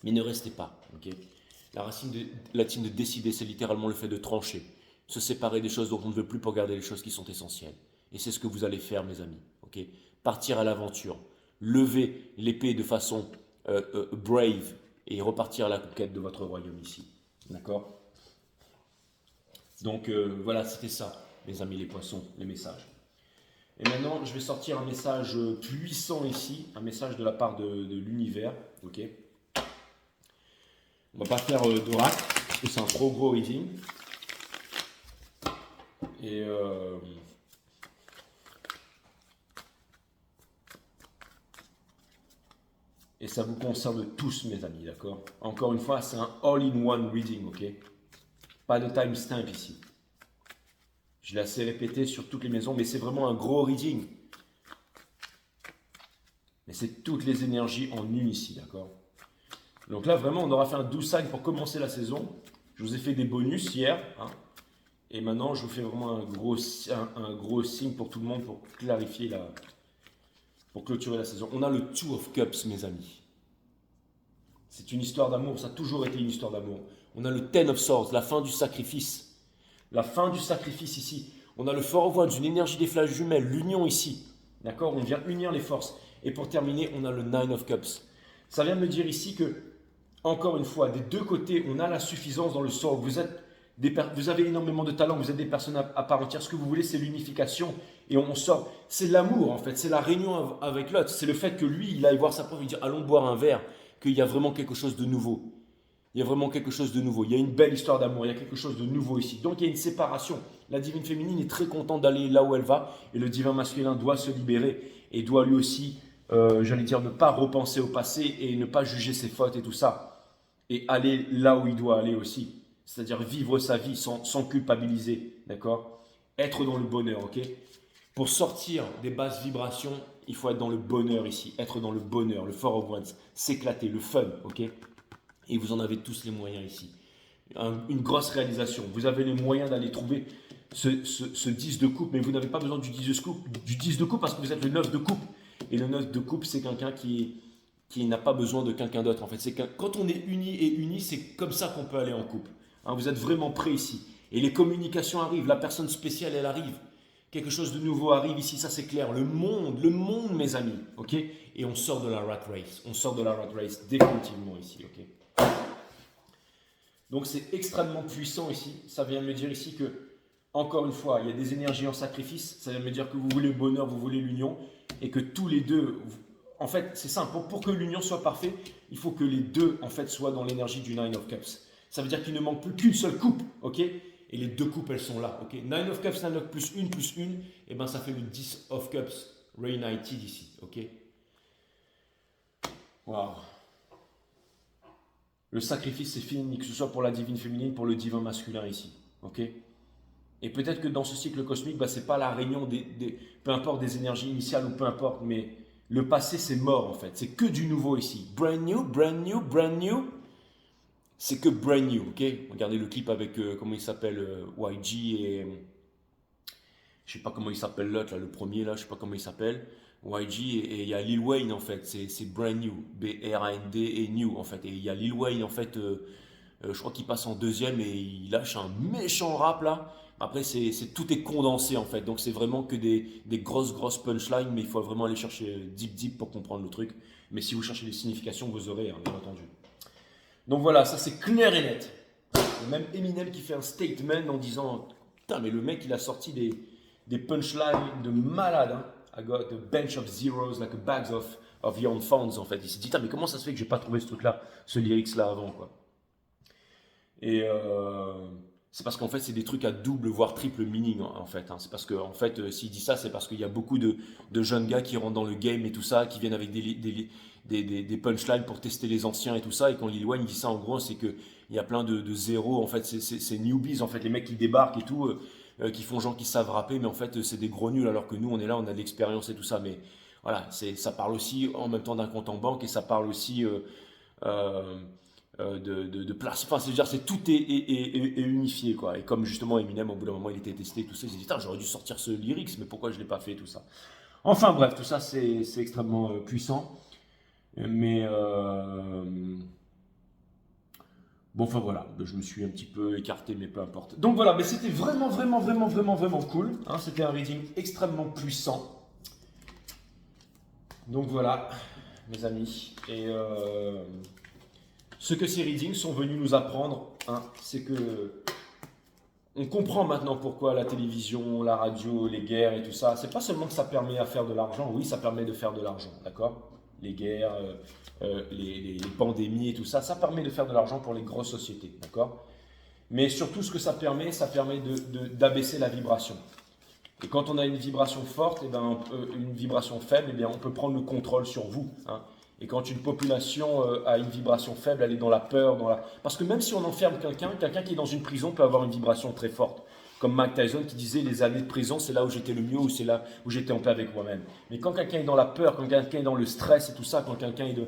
Mais ne restez pas, ok? La racine latine de décider, c'est littéralement le fait de trancher. Se séparer des choses dont on ne veut plus pour garder les choses qui sont essentielles. Et c'est ce que vous allez faire, mes amis, ok? Partir à l'aventure. Lever l'épée de façon brave et repartir à la conquête de votre royaume ici. D'accord? Donc voilà, c'était ça, mes amis les poissons, les messages. Et maintenant, je vais sortir un message puissant ici, un message de la part de l'univers. Ok. On va pas faire d'oracle, parce que c'est un trop gros reading. Et, ça vous concerne tous, mes amis, d'accord? Encore une fois, c'est un all-in-one reading, ok? Pas de timestamp ici. Je l'ai assez répété sur toutes les maisons, mais c'est vraiment un gros reading. Mais c'est toutes les énergies en une ici, d'accord? Donc là, vraiment, on aura fait un 12-5 pour commencer la saison. Je vous ai fait des bonus hier. Hein, et maintenant, je vous fais vraiment un gros signe pour tout le monde pour clarifier pour clôturer la saison. On a le Two of Cups, mes amis. C'est une histoire d'amour. Ça a toujours été une histoire d'amour. On a le Ten of Swords, la fin du sacrifice. La fin du sacrifice ici. On a le Four of Wands, une énergie des flashs jumelles, l'union ici. D'accord? On vient unir les forces. Et pour terminer, on a le Nine of Cups. Ça vient me dire ici que, encore une fois, des deux côtés, on a la suffisance dans le sort. Vous avez énormément de talent, vous êtes des personnes à part entière. Ce que vous voulez, c'est l'unification. Et on sort. C'est l'amour, en fait. C'est la réunion avec l'autre. C'est le fait que lui, il aille voir sa preuve et dire allons boire un verre. Qu'il y a vraiment quelque chose de nouveau. Il y a vraiment quelque chose de nouveau. Il y a une belle histoire d'amour. Il y a quelque chose de nouveau ici. Donc, il y a une séparation. La divine féminine est très contente d'aller là où elle va. Et le divin masculin doit se libérer. Et doit lui aussi, j'allais dire, ne pas repenser au passé et ne pas juger ses fautes et tout ça. Et aller là où il doit aller aussi. C'est-à-dire vivre sa vie sans culpabiliser. D'accord? Être dans le bonheur, ok? Pour sortir des basses vibrations, il faut être dans le bonheur ici. Être dans le bonheur, le Four of Wands. S'éclater, le fun, ok? Et vous en avez tous les moyens ici. Une grosse réalisation. Vous avez les moyens d'aller trouver ce 10 de coupe, mais vous n'avez pas besoin du 10 de coupe parce que vous êtes le 9 de coupe. Et le 9 de coupe, c'est quelqu'un qui n'a pas besoin de quelqu'un d'autre. En fait, quand on est uni, c'est comme ça qu'on peut aller en couple. Hein, vous êtes vraiment prêts ici. Et les communications arrivent. La personne spéciale, elle arrive. Quelque chose de nouveau arrive ici, ça c'est clair. Le monde, mes amis. Ok? Et on sort de la rat race. On sort de la rat race définitivement ici. Ok? Donc c'est extrêmement puissant ici. Ça vient me dire ici que, encore une fois, il y a des énergies en sacrifice. Ça vient me dire que vous voulez le bonheur, vous voulez l'union. Et que tous les deux, en fait, c'est simple. Pour que l'union soit parfaite, il faut que les deux, en fait, soient dans l'énergie du Nine of Cups. Ça veut dire qu'il ne manque plus qu'une seule coupe. Ok? Et les deux coupes, elles sont là. Ok? Nine of Cups, Nine of plus une. Et bien ça fait le 10 of Cups reunited ici. Ok? Waouh. Le sacrifice, c'est fini, que ce soit pour la divine féminine, pour le divin masculin ici. Ok? Et peut-être que dans ce cycle cosmique, ce n'est pas la réunion peu importe des énergies initiales ou peu importe, mais le passé, c'est mort en fait. C'est que du nouveau ici. Brand new, brand new, brand new. C'est que brand new, ok? Regardez le clip avec, comment il s'appelle, YG et... Je sais pas comment il s'appelle l'autre, le premier là, je sais pas comment il s'appelle. YG et il y a Lil Wayne en fait, c'est brand new, B-R-A-N-D et new en fait. Et il y a Lil Wayne en fait, je crois qu'il passe en deuxième et il lâche un méchant rap là. Après tout est condensé en fait, donc c'est vraiment que des grosses punchlines, mais il faut vraiment aller chercher deep pour comprendre le truc. Mais si vous cherchez les significations, vous aurez, hein, bien entendu. Donc voilà, ça c'est clair et net. Même Eminem qui fait un statement en disant putain mais le mec il a sorti des punchlines de malade. Hein. I got a bench of zeros like a bags of young funds en fait. Il s'est dit mais comment ça se fait que j'ai pas trouvé ce truc là, ce lyrics là avant quoi. Et c'est parce qu'en fait c'est des trucs à double voire triple meaning en fait. Hein. C'est parce que en fait s'il dit ça c'est parce qu'il y a beaucoup de jeunes gars qui rentrent dans le game et tout ça, qui viennent avec des punchlines pour tester les anciens et tout ça. Et quand Lil Wayne dit ça en gros c'est que il y a plein de zéros en fait. C'est newbies en fait, les mecs qui débarquent et tout. Qui font gens qui savent rapper, mais en fait c'est des gros nuls, alors que nous on est là, on a de l'expérience et tout ça. Mais voilà, ça parle aussi en même temps d'un compte en banque et ça parle aussi de place. Enfin, c'est tout est unifié quoi. Et comme justement Eminem, au bout d'un moment il était testé, tout ça, il s'est dit j'aurais dû sortir ce lyrics, mais pourquoi je l'ai pas fait, tout ça. Enfin bref, tout ça c'est extrêmement puissant. Mais bon, enfin voilà, je me suis un petit peu écarté, mais peu importe. Donc voilà, mais c'était vraiment cool. Hein, c'était un reading extrêmement puissant. Donc voilà, mes amis. Et ce que ces readings sont venus nous apprendre, hein, c'est que on comprend maintenant pourquoi la télévision, la radio, les guerres et tout ça, c'est pas seulement que ça permet à faire de l'argent. Oui, ça permet de faire de l'argent, d'accord? Les guerres, les pandémies et tout ça, ça permet de faire de l'argent pour les grosses sociétés, d'accord? Mais surtout, ce que ça permet d'abaisser la vibration. Et quand on a une vibration forte, une vibration faible, on peut prendre le contrôle sur vous. Hein, Et quand une population a une vibration faible, elle est dans la peur, parce que même si on enferme quelqu'un qui est dans une prison peut avoir une vibration très forte. Comme Mike Tyson qui disait, les années de prison, c'est là où j'étais le mieux, ou c'est là où j'étais en paix avec moi-même. Mais quand quelqu'un est dans la peur, quand quelqu'un est dans le stress et tout ça, quand quelqu'un est de...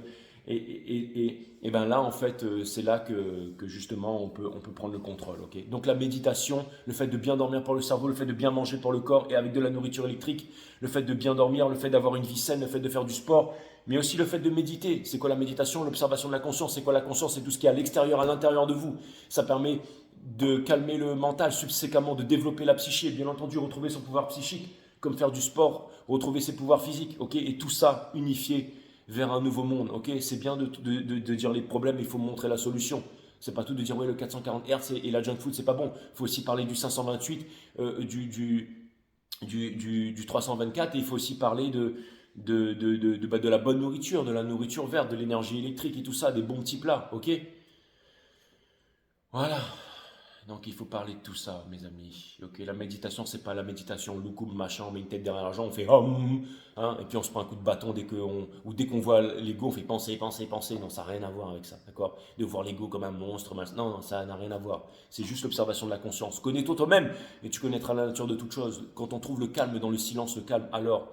Et ben là, en fait, c'est là que justement on peut prendre le contrôle. Ok. Donc la méditation, le fait de bien dormir pour le cerveau, le fait de bien manger pour le corps et avec de la nourriture électrique, le fait de bien dormir, le fait d'avoir une vie saine, le fait de faire du sport, mais aussi le fait de méditer. C'est quoi la méditation? L'observation de la conscience. C'est quoi la conscience? C'est tout ce qui est à l'extérieur, à l'intérieur de vous. Ça permet de calmer le mental subséquemment, de développer la psyché, bien entendu retrouver son pouvoir psychique, comme faire du sport, retrouver ses pouvoirs physiques, ok, et tout ça unifié vers un nouveau monde, ok. C'est bien de dire les problèmes, mais il faut montrer la solution. C'est pas tout de dire ouais le 440 Hz et la junk food c'est pas bon. Il faut aussi parler du 528, du 324 et il faut aussi parler de la bonne nourriture, de la nourriture verte, de l'énergie électrique et tout ça, des bons petits plats, ok. Voilà. Donc il faut parler de tout ça, mes amis. Ok, la méditation, c'est pas la méditation loukoum, machin, on met une tête derrière l'argent, on fait hein, et puis on se prend un coup de bâton dès qu'on voit l'ego, on fait penser, penser, penser. Non, ça n'a rien à voir avec ça, d'accord? De voir l'ego comme un monstre, non, non, ça n'a rien à voir. C'est juste l'observation de la conscience. Connais-toi toi-même et tu connaîtras la nature de toute chose. Quand on trouve le calme dans le silence, le calme, alors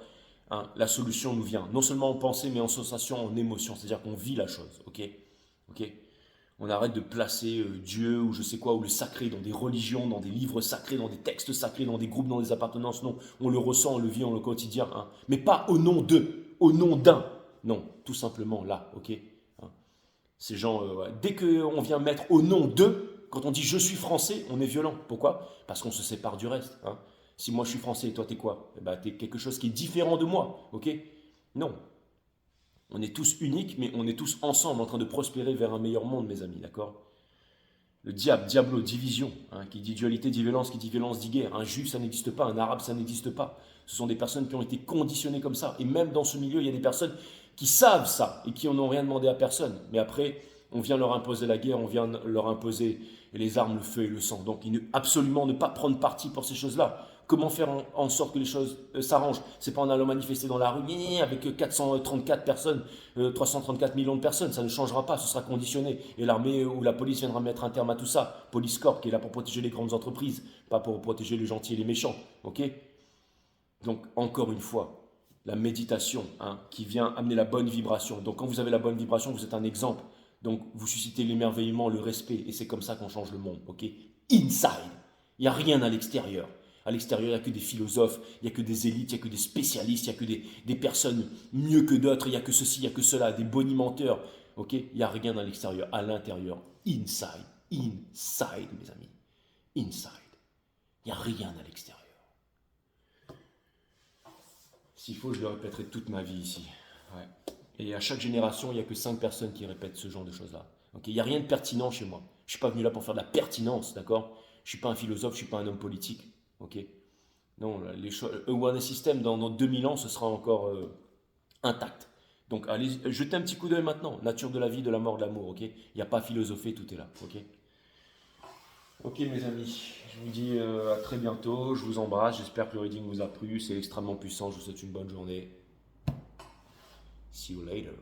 hein, la solution nous vient. Non seulement en pensée, mais en sensation, en émotion. C'est-à-dire qu'on vit la chose, ok? Ok. On arrête de placer Dieu ou je sais quoi, ou le sacré dans des religions, dans des livres sacrés, dans des textes sacrés, dans des groupes, dans des appartenances. Non, on le ressent, on le vit en le quotidien. Hein. Mais pas au nom d'eux, au nom d'un. Non, tout simplement là, ok hein. Ces gens, ouais. Dès qu'on vient mettre au nom d'eux, quand on dit je suis français, on est violent. Pourquoi? Parce qu'on se sépare du reste. Hein. Si moi je suis français et toi t'es quoi? Eh ben, t'es quelque chose qui est différent de moi, ok? Non, on est tous uniques, mais on est tous ensemble en train de prospérer vers un meilleur monde, mes amis, d'accord? Le diable, diablo, division, hein, qui dit dualité, dit violence, qui dit violence, dit guerre. Un juif, ça n'existe pas, un arabe, ça n'existe pas. Ce sont des personnes qui ont été conditionnées comme ça. Et même dans ce milieu, il y a des personnes qui savent ça et qui n'en ont rien demandé à personne. Mais après, on vient leur imposer la guerre, on vient leur imposer les armes, le feu et le sang. Donc, absolument ne pas prendre parti pour ces choses-là. Comment faire en sorte que les choses s'arrangent? C'est pas en allant manifester dans la rue avec 434 personnes, 334 millions de personnes, ça ne changera pas, ce sera conditionné. Et l'armée ou la police viendra mettre un terme à tout ça. Police Corp qui est là pour protéger les grandes entreprises, pas pour protéger les gentils et les méchants. Ok? Donc encore une fois, la méditation hein, qui vient amener la bonne vibration. Donc quand vous avez la bonne vibration, vous êtes un exemple. Donc vous suscitez l'émerveillement, le respect, et c'est comme ça qu'on change le monde. Ok? Inside. Il n'y a rien à l'extérieur. À l'extérieur, il n'y a que des philosophes, il n'y a que des élites, il n'y a que des spécialistes, il n'y a que des personnes mieux que d'autres, il n'y a que ceci, il n'y a que cela, des bonimenteurs. Ok? Il n'y a rien à l'extérieur, à l'intérieur. Inside. Inside, mes amis. Inside. Il n'y a rien à l'extérieur. S'il faut, je le répéterai toute ma vie ici. Ouais. Et à chaque génération, il n'y a que 5 personnes qui répètent ce genre de choses-là. Okay, il n'y a rien de pertinent chez moi. Je ne suis pas venu là pour faire de la pertinence, d'accord? Je ne suis pas un philosophe, je ne suis pas un homme politique. Ok? Non, les Awareness System, dans 2000 ans, ce sera encore intact. Donc, allez, jetez un petit coup d'œil maintenant. Nature de la vie, de la mort, de l'amour, ok? Il n'y a pas à philosopher, tout est là, ok? Ok, mes amis, je vous dis à très bientôt. Je vous embrasse. J'espère que le reading vous a plu. C'est extrêmement puissant. Je vous souhaite une bonne journée. See you later.